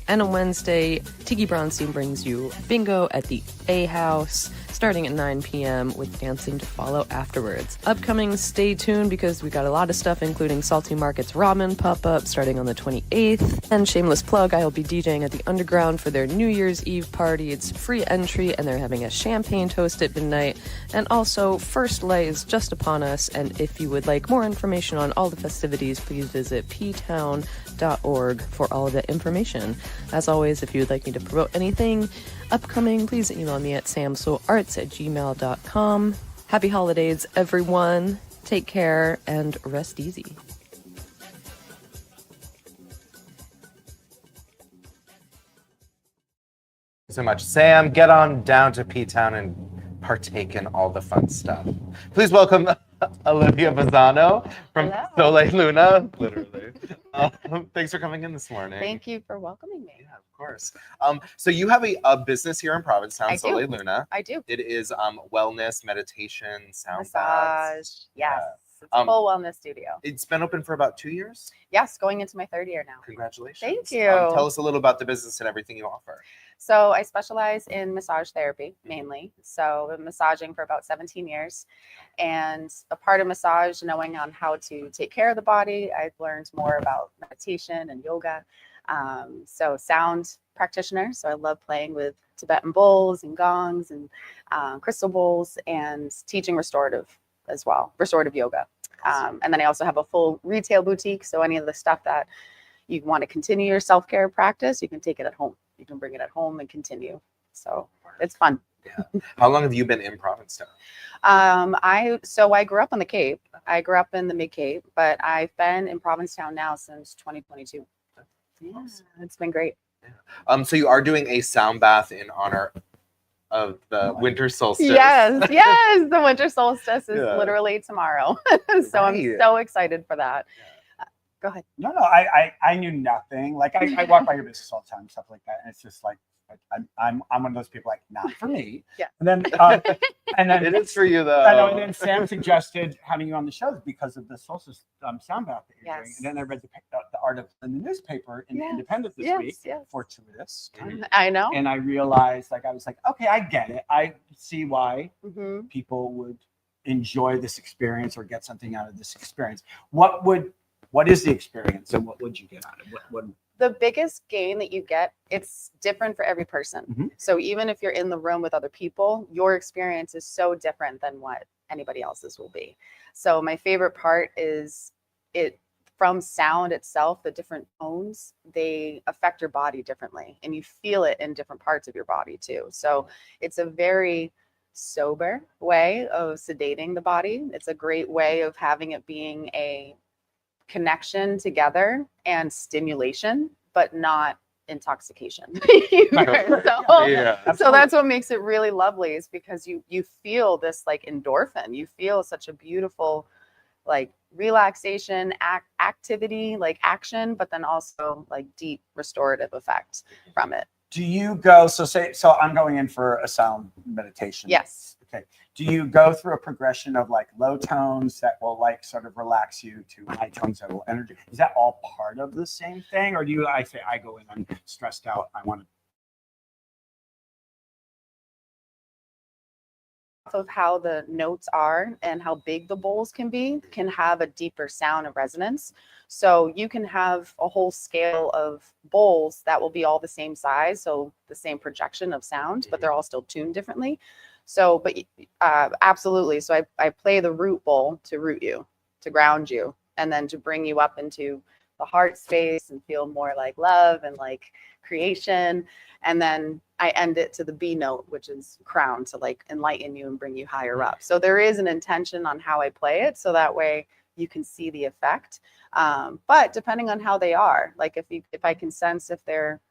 And on Wednesday, Tiki Bronstein brings you Bingo at the A House, starting at 9 p.m. with dancing to follow afterwards. Upcoming, stay tuned because we got a lot of stuff, including Salty Market's Ramen pop-up starting on the 28th. And shameless plug, I will be DJing at the Underground for their New Year's Eve party. It's free entry, and they're having a champagne toast at midnight. And also, First Light is just upon us, and if you would like more information on all the festivities, please visit ptown.org for all of that information. As always, if you would like me to promote anything upcoming, please email me at samsoarts@gmail.com. Happy holidays, everyone. Take care and rest easy. So much. Sam, get on down to P-Town and partake in all the fun stuff. Please welcome Olivia Bazzano from Hello. Sole Luna, literally. Thanks for coming in this morning. Thank you for welcoming me. Yeah, of course. So you have a business here in Provincetown, I do. Sole Luna. I do. It is wellness, meditation, sound Massage. baths. Yes. It's a full wellness studio. It's been open for about 2 years. Yes, going into my 3rd year now. Congratulations. Thank you. Tell us a little about the business and everything you offer. So I specialize in massage therapy mainly. So I've been massaging for about 17 years. And a part of massage, knowing on how to take care of the body, I've learned more about meditation and yoga. So sound practitioner. So I love playing with Tibetan bowls and gongs and crystal bowls and teaching restorative as well, restorative yoga. And then I also have a full retail boutique. So any of the stuff that you want to continue your self-care practice, you can take it at home. You can bring it at home and continue. So it's fun. Yeah. How long have you been in Provincetown? I grew up on the Cape. I grew up in the Mid Cape, but I've been in Provincetown now since 2022. Yeah, it's been great. Yeah. So you are doing a sound bath in honor of the winter solstice. Yes, the winter solstice is literally tomorrow. So I'm so excited for that. Yeah. Go ahead. No, I knew nothing. Like I walk by your business all the time, stuff like that, and it's just like I'm one of those people like, not for me. Yeah. And then It is for you though. I know. And then Sam suggested having you on the show because of the solstice sound bath that you're doing. And then I read the article in the newspaper in Independent this week. Yes. Fortuitous. I know. And I realized, I was like, okay, I get it. I see why people would enjoy this experience or get something out of this experience. What is the experience, and what would you get out of it? What The biggest gain that you get, it's different for every person. So even if you're in the room with other people, your experience is so different than what anybody else's will be. So my favorite part is from sound itself, the different tones, they affect your body differently, and you feel it in different parts of your body too. So it's a very sober way of sedating the body. It's a great way of having it being a connection together and stimulation, but not intoxication. So that's what makes it really lovely, is because you feel this like endorphin. You feel such a beautiful like relaxation, activity, like action, but then also like deep restorative effect from it. do you go? So I'm going in for a sound meditation. Yes. Okay. Do you go through a progression of like low tones that will like sort of relax you to high tones that will energy? Is that all part of the same thing? Or do you, I go in, I'm stressed out, I want to. Of how the notes are and how big the bowls can have a deeper sound and resonance. So you can have a whole scale of bowls that will be all the same size, so the same projection of sound, but they're all still tuned differently. So, but absolutely. So I play the root bowl to root you, to ground you, and then to bring you up into the heart space and feel more like love and like creation. And then I end it to the B note, which is crown, to like enlighten you and bring you higher up. So there is an intention on how I play it, so that way you can see the effect. But depending on how they are, like if I can sense if they're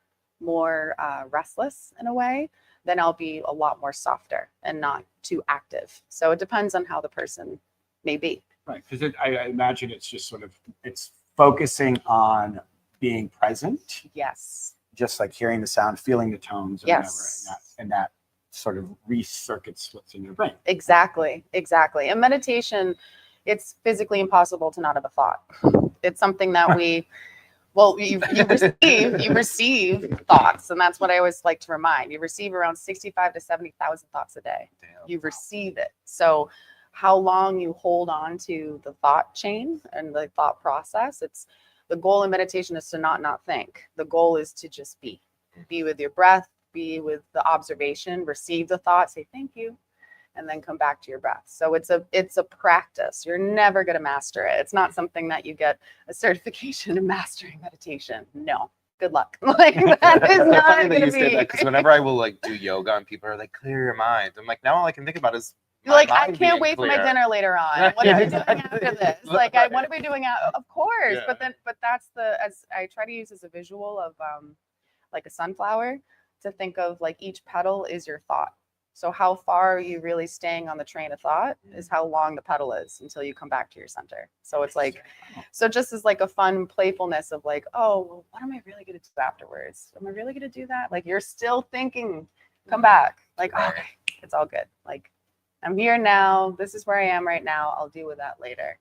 more restless in a way, then I'll be a lot more softer and not too active. So it depends on how the person may be. Right, because I imagine it's just sort of, it's focusing on being present. Yes. Just like hearing the sound, feeling the tones, or Yes. whatever, and that sort of recircuits what's in your brain. Exactly. And meditation, it's physically impossible to not have a thought. It's something that you receive thoughts, and that's what I always like to remind. You receive around 65 to 70,000 thoughts a day. Damn. You receive it. So how long you hold on to the thought chain and the thought process, the goal in meditation is to not think. The goal is to just be with your breath, be with the observation, receive the thought, say thank you, and then come back to your breath. So it's a practice. You're never going to master it. It's not something that you get a certification in mastering meditation. No. Good luck. Like that is not going to be. Because whenever I will like do yoga and people are like, clear your mind, I'm like, now all I can think about is You're like, I can't wait for my dinner later on. What are we doing exactly. after this? Like, what are we doing out? Of course, Yeah. but that's as I try to use as a visual of like a sunflower. to think of like each petal is your thought. So how far are you really staying on the train of thought is how long the pedal is until you come back to your center. So it's like, so just as like a fun playfulness of like, oh, well, what am I really going to do afterwards? Am I really going to do that? Like you're still thinking, come back. Like, oh, okay, it's all good. Like I'm here now. This is where I am right now. I'll deal with that later.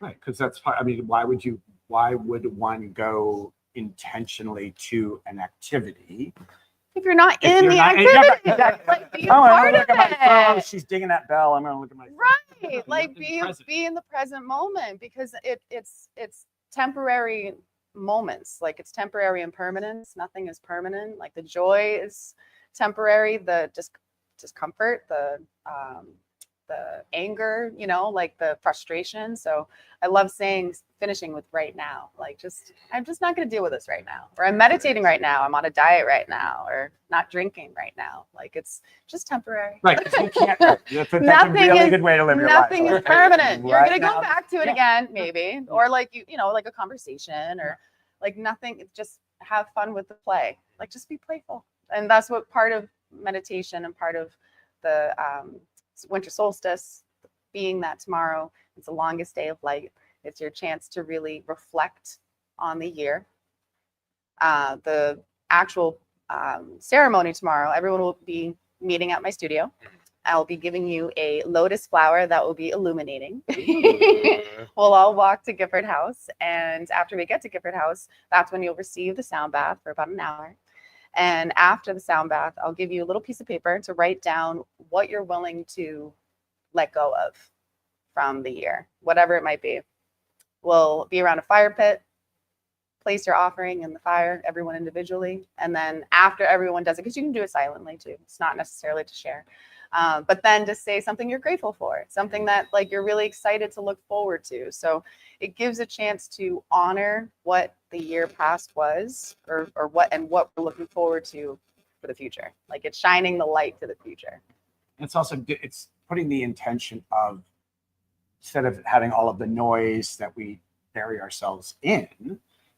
Right. Because that's, I mean, why would one go intentionally to an activity If you're not if in you're the not- activity, that's like be a Oh, I'm part gonna of look at my phone. it. She's dinging that bell. I'm gonna look at my phone. Right. Like be in the present moment, because it's temporary moments. Like it's temporary impermanence. Nothing is permanent. Like the joy is temporary. The discomfort, the anger, you know, like the frustration. So I love finishing with right now. Like I'm just not going to deal with this right now. Or I'm meditating right now. I'm on a diet right now. Or not drinking right now. Like it's just temporary. Right. 'Cause you can't. That's a really good way to live your life. Nothing is permanent. You're Right going to now. go back to it again, maybe. Or like you know, like a conversation or like nothing. Just have fun with the play. Like just be playful. And that's what part of meditation and part of the winter solstice being that tomorrow, it's the longest day of light. It's your chance to really reflect on the year. The actual ceremony tomorrow, everyone will be meeting at my studio. I'll be giving you a lotus flower that will be illuminating. We'll all walk to Gifford House. And after we get to Gifford House, that's when you'll receive the sound bath for about an hour. And after the sound bath, I'll give you a little piece of paper to write down what you're willing to let go of from the year, whatever it might be. We'll be around a fire pit, place your offering in the fire, everyone individually. And then after everyone does it, because you can do it silently too, it's not necessarily to share. But then just say something you're grateful for, something that like you're really excited to look forward to. So it gives a chance to honor what the year past was or what we're looking forward to for the future. Like it's shining the light to the future. It's also, it's putting the intention of, instead of having all of the noise that we bury ourselves in,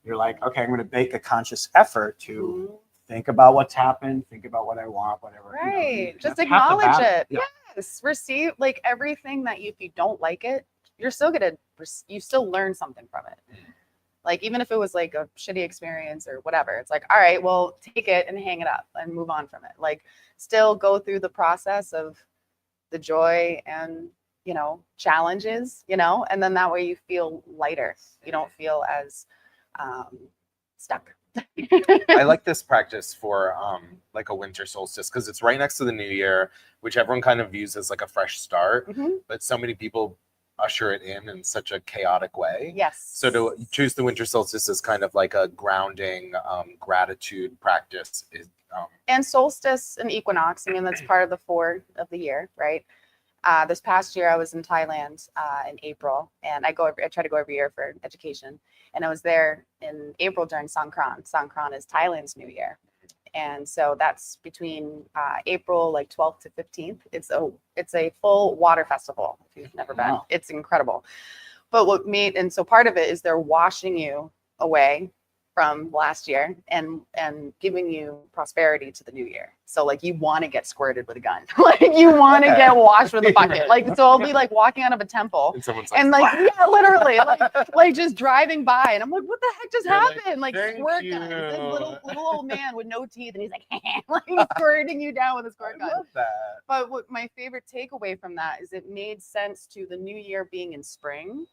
you're like, okay, I'm going to make a conscious effort to think about what's happened, think about what I want, whatever. Right. You know, just that's half the acknowledge battle. it. Yeah. Yes. Receive like everything that if you don't like it, you're still you still learn something from it. Like even if it was like a shitty experience or whatever, it's like, all right, well, take it and hang it up and move on from it. Like still go through the process of the joy and, you know, challenges, you know, and then that way you feel lighter. You don't feel as stuck. I like this practice for like a winter solstice because it's right next to the new year, which everyone kind of views as like a fresh start, but so many people usher it in such a chaotic way. Yes. So to choose the winter solstice as kind of like a grounding gratitude practice is and solstice and equinox, I mean, that's part of the 4 of the year, right? This past year I was in Thailand in April, and I try to go every year for education. And I was there in April during Songkran. Songkran is Thailand's New Year. And so that's between April like 12th to 15th. It's a full water festival. If you've never been, it's incredible. But so part of it is they're washing you away from last year and giving you prosperity to the new year. So like you want to get squirted with a gun, like you want to get washed with a bucket. Like so I'll be like walking out of a temple and like yeah, literally like just driving by and I'm like, what the heck just happened? Like squirt gun. This little old man with no teeth and he's like like squirting you down with a squirt gun. I love that. But what my favorite takeaway from that is it made sense to the new year being in spring,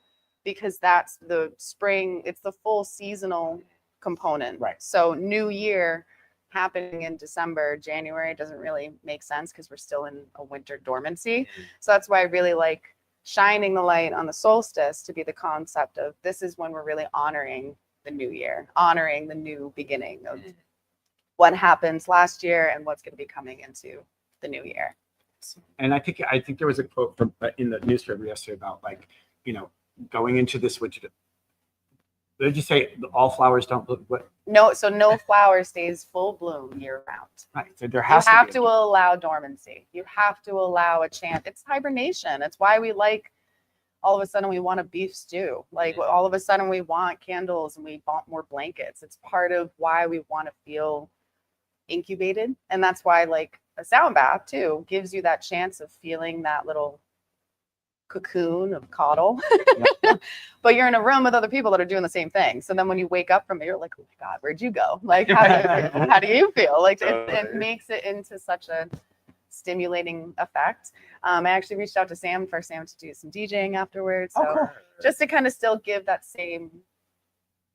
because that's the spring, it's the full seasonal component. Right. So new year happening in December, January doesn't really make sense because we're still in a winter dormancy. So that's why I really like shining the light on the solstice to be the concept of this is when we're really honoring the new year, honoring the new beginning of what happens last year and what's going to be coming into the new year. And I think there was a quote from in the newspaper yesterday about like, you know, going into this winter. Did you say all flowers don't bloom? What? No, so no flower stays full bloom year round. Right. So there You has have to to allow dormancy. You have to allow a chance. It's hibernation. It's why we like all of a sudden we want a beef stew. Like all of a sudden we want candles and we want more blankets. It's part of why we want to feel incubated. And that's why like a sound bath too gives you that chance of feeling that little cocoon of coddle. But you're in a room with other people that are doing the same thing. So then when you wake up from it, you're like, oh my God, where'd you go? Like, how do you feel? Like it makes it into such a stimulating effect. I actually reached out to Sam for Sam to do some DJing afterwards. So cool. just to kind of still give that same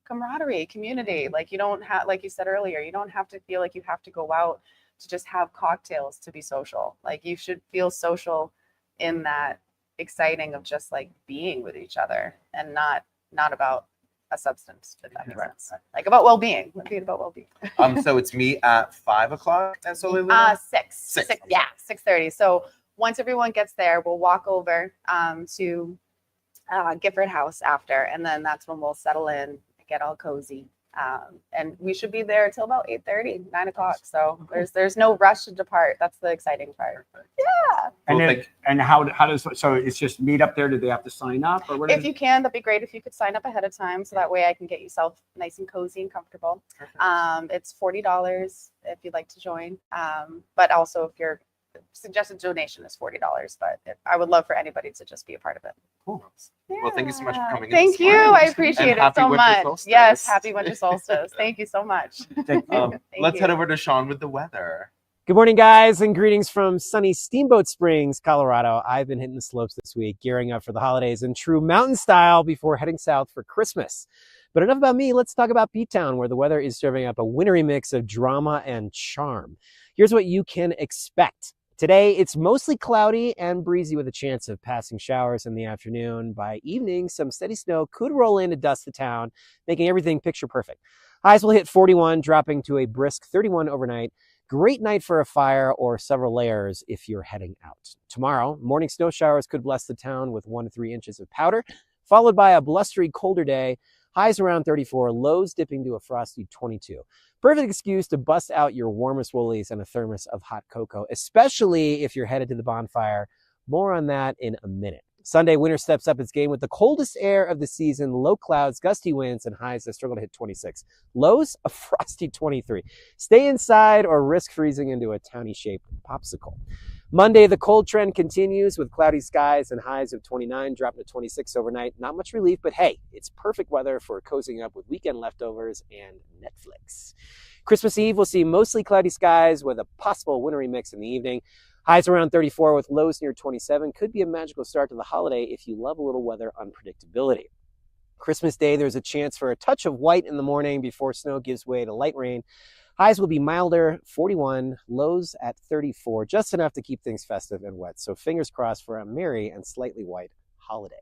camaraderie, community. Like you don't have, like you said earlier, you don't have to feel like you have to go out to just have cocktails to be social. Like you should feel social in that exciting of just like being with each other and not about a substance, if that makes sense. Like about well-being. Be about well-being. So it's me at 5 o'clock at Olivia? 6. Yeah, 6:30. So once everyone gets there, we'll walk over to Gifford House after, and then that's when we'll settle in, get all cozy. And we should be there till about 8:30, 9 o'clock. So there's no rush to depart. That's the exciting part. Yeah. And how does, so it's just meet up there? Do they have to sign up or what? If you can, that'd be great if you could sign up ahead of time. So that way I can get yourself nice and cozy and comfortable. It's $40 if you'd like to join. But also if your suggested donation is $40, but I would love for anybody to just be a part of it. Cool. Yeah. Well, thank you so much for coming. Thank you. I appreciate it so much. Solstice. Yes, happy winter solstice. Thank you so much. Let's head over to Sean with the weather. Good morning, guys, and greetings from sunny Steamboat Springs, Colorado. I've been hitting the slopes this week, gearing up for the holidays in true mountain style before heading south for Christmas. But enough about me. Let's talk about B-Town, where the weather is serving up a wintry mix of drama and charm. Here's what you can expect. Today, it's mostly cloudy and breezy with a chance of passing showers in the afternoon. By evening, some steady snow could roll in to dust the town, making everything picture perfect. Highs will hit 41, dropping to a brisk 31 overnight. Great night for a fire or several layers if you're heading out. Tomorrow, morning snow showers could bless the town with 1 to 3 inches of powder, followed by a blustery colder day. Highs around 34, lows dipping to a frosty 22. Perfect excuse to bust out your warmest woolies and a thermos of hot cocoa, especially if you're headed to the bonfire. More on that in a minute. Sunday, winter steps up its game with the coldest air of the season, low clouds, gusty winds, and highs that struggle to hit 26. Lows, a frosty 23. Stay inside or risk freezing into a towny-shaped popsicle. Monday, the cold trend continues with cloudy skies and highs of 29, dropping to 26 overnight. Not much relief, but hey, it's perfect weather for cozying up with weekend leftovers and Netflix. Christmas Eve, we'll see mostly cloudy skies with a possible wintry mix in the evening. Highs around 34 with lows near 27. Could be a magical start to the holiday if you love a little weather unpredictability. Christmas Day, there's a chance for a touch of white in the morning before snow gives way to light rain. Highs will be milder, 41, lows at 34, just enough to keep things festive and wet. So fingers crossed for a merry and slightly white holiday.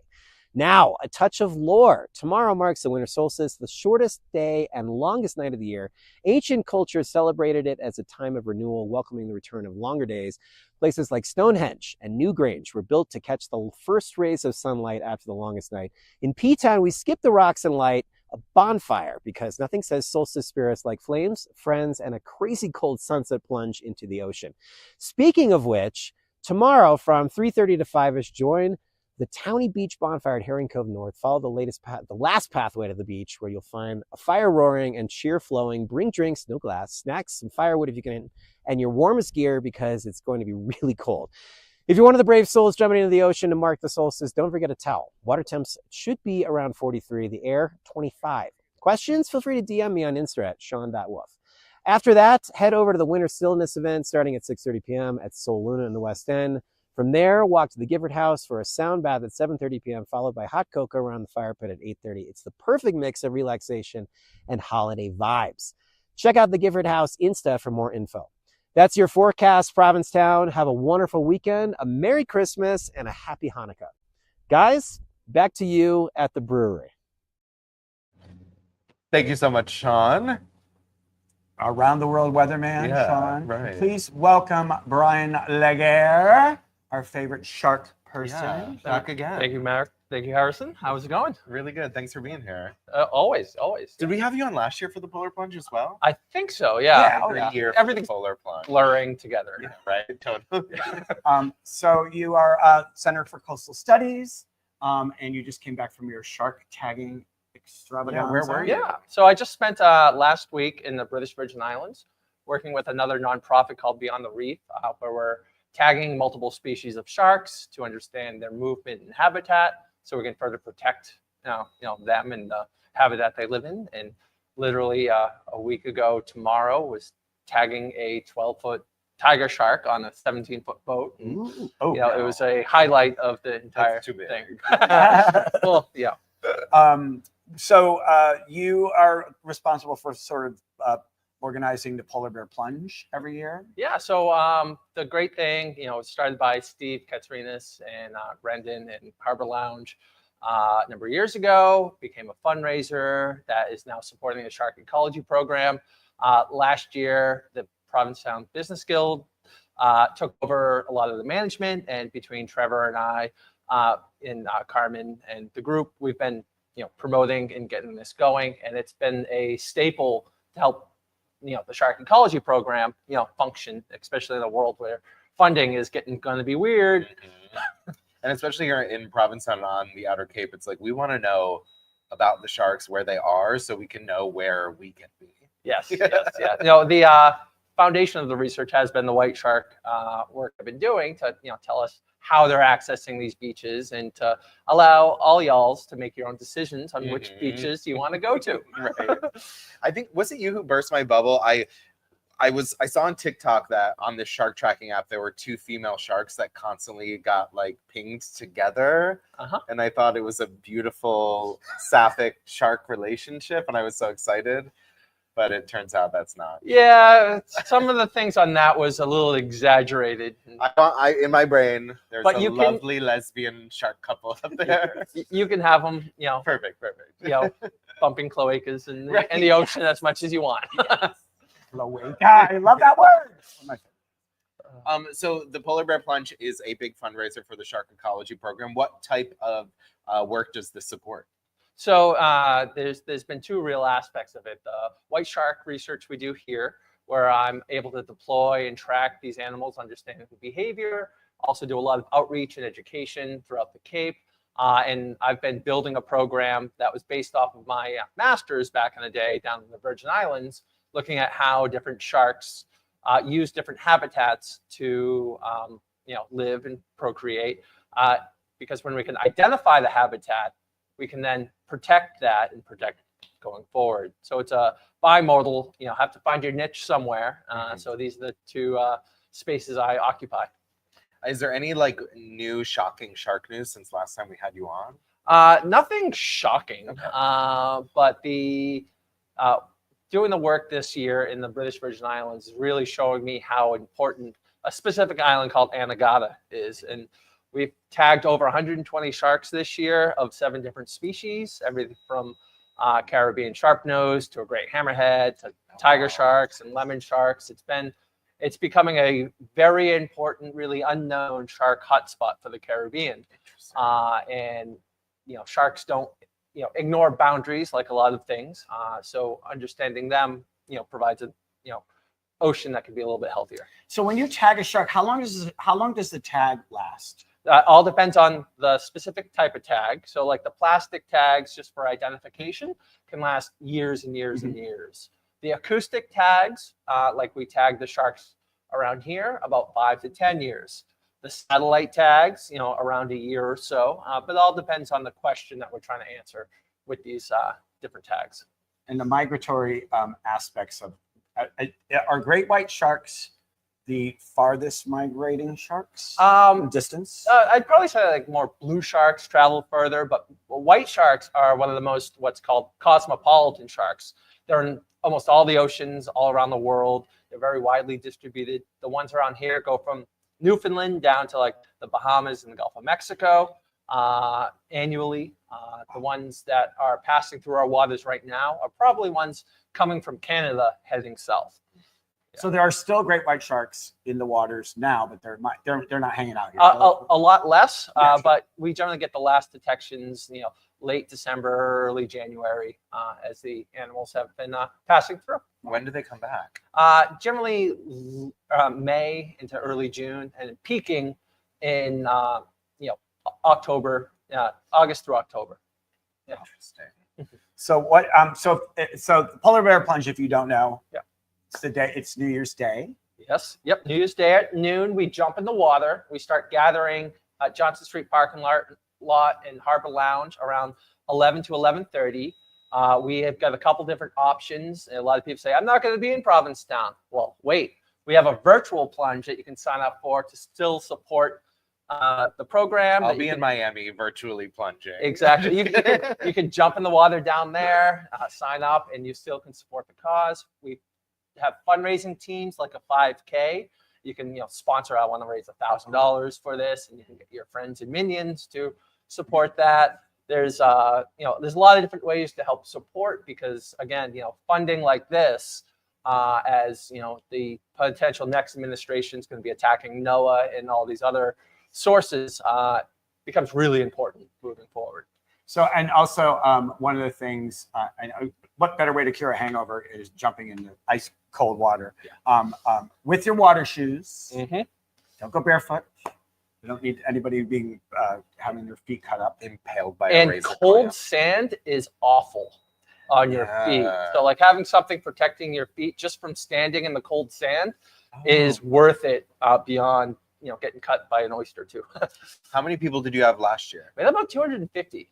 Now, a touch of lore. Tomorrow marks the winter solstice, the shortest day and longest night of the year. Ancient cultures celebrated it as a time of renewal, welcoming the return of longer days. Places like Stonehenge and Newgrange were built to catch the first rays of sunlight after the longest night. In P-Town, we skip the rocks and light a bonfire because nothing says solstice spirits like flames, friends, and a crazy cold sunset plunge into the ocean. Speaking of which, tomorrow from 3:30 to 5-ish, join the Towny Beach Bonfire at Herring Cove North. Follow the last pathway to the beach where you'll find a fire roaring and cheer flowing. Bring drinks, no glass, snacks, some firewood if you can, and your warmest gear because it's going to be really cold. If you're one of the brave souls jumping into the ocean to mark the solstice, don't forget a towel. Water temps should be around 43, the air 25. Questions? Feel free to DM me on Insta at Sean.Wolf. After that, head over to the Winter Stillness event starting at 6:30 p.m. at Sol Luna in the West End. From there, walk to the Gifford House for a sound bath at 7:30 p.m., followed by hot cocoa around the fire pit at 8:30. It's the perfect mix of relaxation and holiday vibes. Check out the Gifford House Insta for more info. That's your forecast, Provincetown. Have a wonderful weekend, a Merry Christmas, and a Happy Hanukkah. Guys, back to you at the brewery. Thank you so much, Sean. Around the world weatherman, Yeah, Sean. right. Please welcome Bryan Legare, our favorite shark person. Back again. Thank you, Mark. Thank you, Harrison. How's it going? Really good. Thanks for being here. Always. Did we have you on last year for the polar plunge as well? I think so. Yeah. Yeah. Oh, Every yeah. year for Everything's the polar plunge. blurring together. Yeah, right. Totally. So you are Center for Coastal Studies, and you just came back from your shark tagging extravaganza. Yeah, where were you? Yeah. So I just spent last week in the British Virgin Islands working with another nonprofit called Beyond the Reef, where we're tagging multiple species of sharks to understand their movement and habitat, so we can further protect them and the habitat they live in. And literally a week ago tomorrow was tagging a 12-foot tiger shark on a 17-foot boat. And, it was a highlight of the entire thing. Well, yeah. So you are responsible for sort of organizing the polar bear plunge every year. Yeah. So the great thing, it started by Steve Katsarinas and Brendan and Harbor Lounge a number of years ago, became a fundraiser that is now supporting the shark ecology program. Last year, the Provincetown Business Guild took over a lot of the management, and between Trevor and I and Carmen and the group, we've been promoting and getting this going, and it's been a staple to help the shark ecology program function, especially in a world where funding is going to be weird. And especially here in Provincetown on the Outer Cape, it's like we want to know about the sharks, where they are, so we can know where we can be. Yes, yeah. The foundation of the research has been the white shark work I've been doing to tell us how they're accessing these beaches, and to allow all y'alls to make your own decisions on which beaches you want to go to. Right. I think, was it you who burst my bubble? I saw on TikTok that on this shark tracking app there were two female sharks that constantly got like pinged together, and I thought it was a beautiful sapphic shark relationship, and I was so excited. But it turns out that's not. Yeah, some of the things on that was a little exaggerated. I in my brain, there's a lovely lesbian shark couple up there. You can have them, Perfect. bumping cloacas in the ocean as much as you want. Cloaca, I love that word. So the Polar Bear Plunge is a big fundraiser for the shark ecology program. What type of work does this support? So there's been two real aspects of it. The white shark research we do here, where I'm able to deploy and track these animals, understanding the behavior, also do a lot of outreach and education throughout the Cape. And I've been building a program that was based off of my master's back in the day down in the Virgin Islands, looking at how different sharks use different habitats to live and procreate. Because when we can identify the habitat, we can then protect that and protect going forward. So it's a bimodal, have to find your niche somewhere. So these are the two spaces I occupy. Is there any like new shocking shark news since last time we had you on? Nothing shocking, but the doing the work this year in the British Virgin Islands is really showing me how important a specific island called Anegada is. And we've tagged over 120 sharks this year of 7 different species, everything from Caribbean sharpnose to a great hammerhead to tiger sharks and lemon sharks. It's becoming a very important, really unknown shark hotspot for the Caribbean. And sharks don't ignore boundaries like a lot of things. So understanding them provides a ocean that can be a little bit healthier. So when you tag a shark, how long does the tag last? All depends on the specific type of tag. So like the plastic tags just for identification can last years and years and years. The acoustic tags, like we tag the sharks around here, about 5 to 10 years. The satellite tags, around a year or so, but it all depends on the question that we're trying to answer with these different tags. And the migratory aspects of are great white sharks the farthest migrating sharks distance? I'd probably say like more blue sharks travel further, but white sharks are one of the most what's called cosmopolitan sharks. They're in almost all the oceans all around the world. They're very widely distributed. The ones around here go from Newfoundland down to like the Bahamas and the Gulf of Mexico annually. The ones that are passing through our waters right now are probably ones coming from Canada heading south. So there are still great white sharks in the waters now, but they're not hanging out here. A lot less, but we generally get the last detections, late December, early January, as the animals have been passing through. When do they come back? Generally May into early June, and peaking in October, August through October. Yeah. Interesting. So what? So the polar bear plunge, if you don't know, It's the day. It's New Year's Day. Yes. Yep. New Year's Day at noon, we jump in the water. We start gathering at Johnson Street parking lot and Harbor Lounge around 11 to 11:30. We have got a couple different options. And a lot of people say, I'm not going to be in Provincetown. Well, wait. We have a virtual plunge that you can sign up for to still support the program. I'll be in Miami virtually plunging. Exactly. You can jump in the water down there, sign up, and you still can support the cause. We have fundraising teams like a 5K. You can sponsor. I want to raise $1,000 for this, and you can get your friends and minions to support that. There's there's a lot of different ways to help support because again, funding like this, as the potential next administration is going to be attacking NOAA and all these other sources, becomes really important moving forward. So, and also one of the things, I know, what better way to cure a hangover is jumping into ice cold water. Yeah. With your water shoes. Mm-hmm. Don't go barefoot. You don't need anybody being having their feet cut up. Impaled by a And razor cold clamp. sand is awful on your feet. So like having something protecting your feet just from standing in the cold sand is worth it beyond getting cut by an oyster too. How many people did you have last year? We had about 250.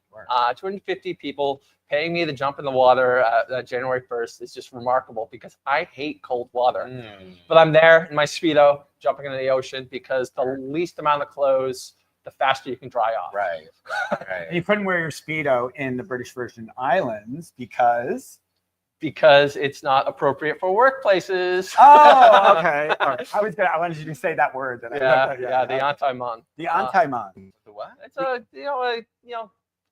250 people paying me to jump in the water January 1st is just remarkable because I hate cold water. But I'm there in my Speedo jumping into the ocean because the least amount of clothes, the faster you can dry off. Right. And you couldn't wear your Speedo in the British Virgin Islands because it's not appropriate for workplaces. Oh, okay. All right. I wanted you to say that word. That The anti-mon. The anti-mon. The what? It's a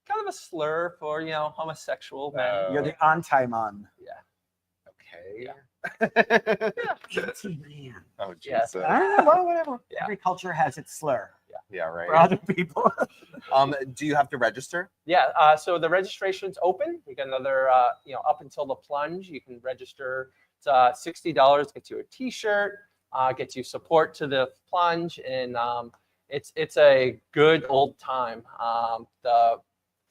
kind of a slur for homosexual men. You're the anti-mon. Okay. Man. Oh, Yeah. Jesus. Well, whatever. Yeah. Every culture has its slur Yeah, for right. other people. Do you have to register? Yeah, so the registration's open. We got another, up until the plunge, you can register. It's $60, gets you a T-shirt, gets you support to the plunge, and it's a good old time. The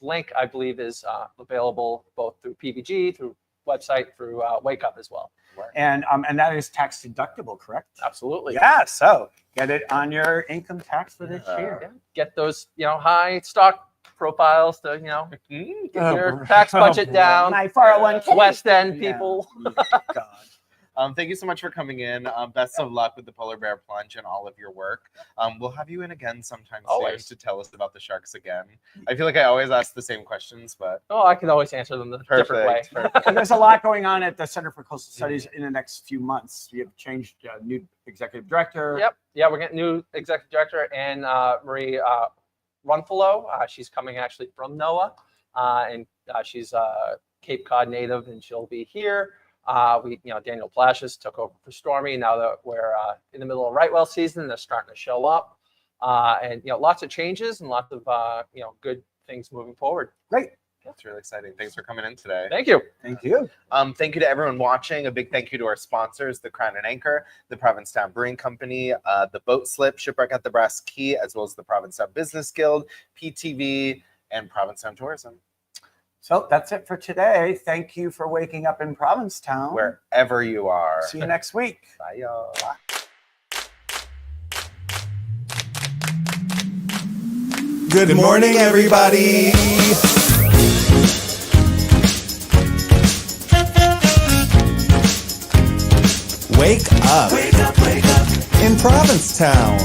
link, I believe, is available both through PVG, through website, through Wake Up as well. And that is tax deductible, correct? Absolutely. Yeah. So get it on your income tax for this year. Yeah. Get those, high stock profiles to, get Oh, your tax budget down. My 401k. West End Yeah. people. God. Thank you so much for coming in. Best of luck with the polar bear plunge and all of your work. We'll have you in again sometime soon Always. to tell us about the sharks again. I feel like I always ask the same questions, but Oh, I can always answer them a different way. Perfect. So there's a lot going on at the Center for Coastal Studies in the next few months. We have changed new executive director. Yep. Yeah, we're getting new executive director and Marie Runfellow. She's coming actually from NOAA, and she's a Cape Cod native, and she'll be here. Daniel Plashes took over for Stormy. Now that we're in the middle of right whale season, they're starting to show up, and lots of changes and lots of good things moving forward. Great. that's really exciting. Thanks for coming in today. Thank you. Thank you. Thank you to everyone watching. A big thank you to our sponsors, the Crown and Anchor, the Provincetown Brewing Company, the Boat Slip, Shipwreck at the Brass Key, as well as the Provincetown Business Guild, PTV, and Provincetown Tourism. So that's it for today. Thank you for waking up in Provincetown. Wherever you are. See you next week. Bye, y'all. Good morning, everybody. Wake up. Wake up, wake up. In Provincetown.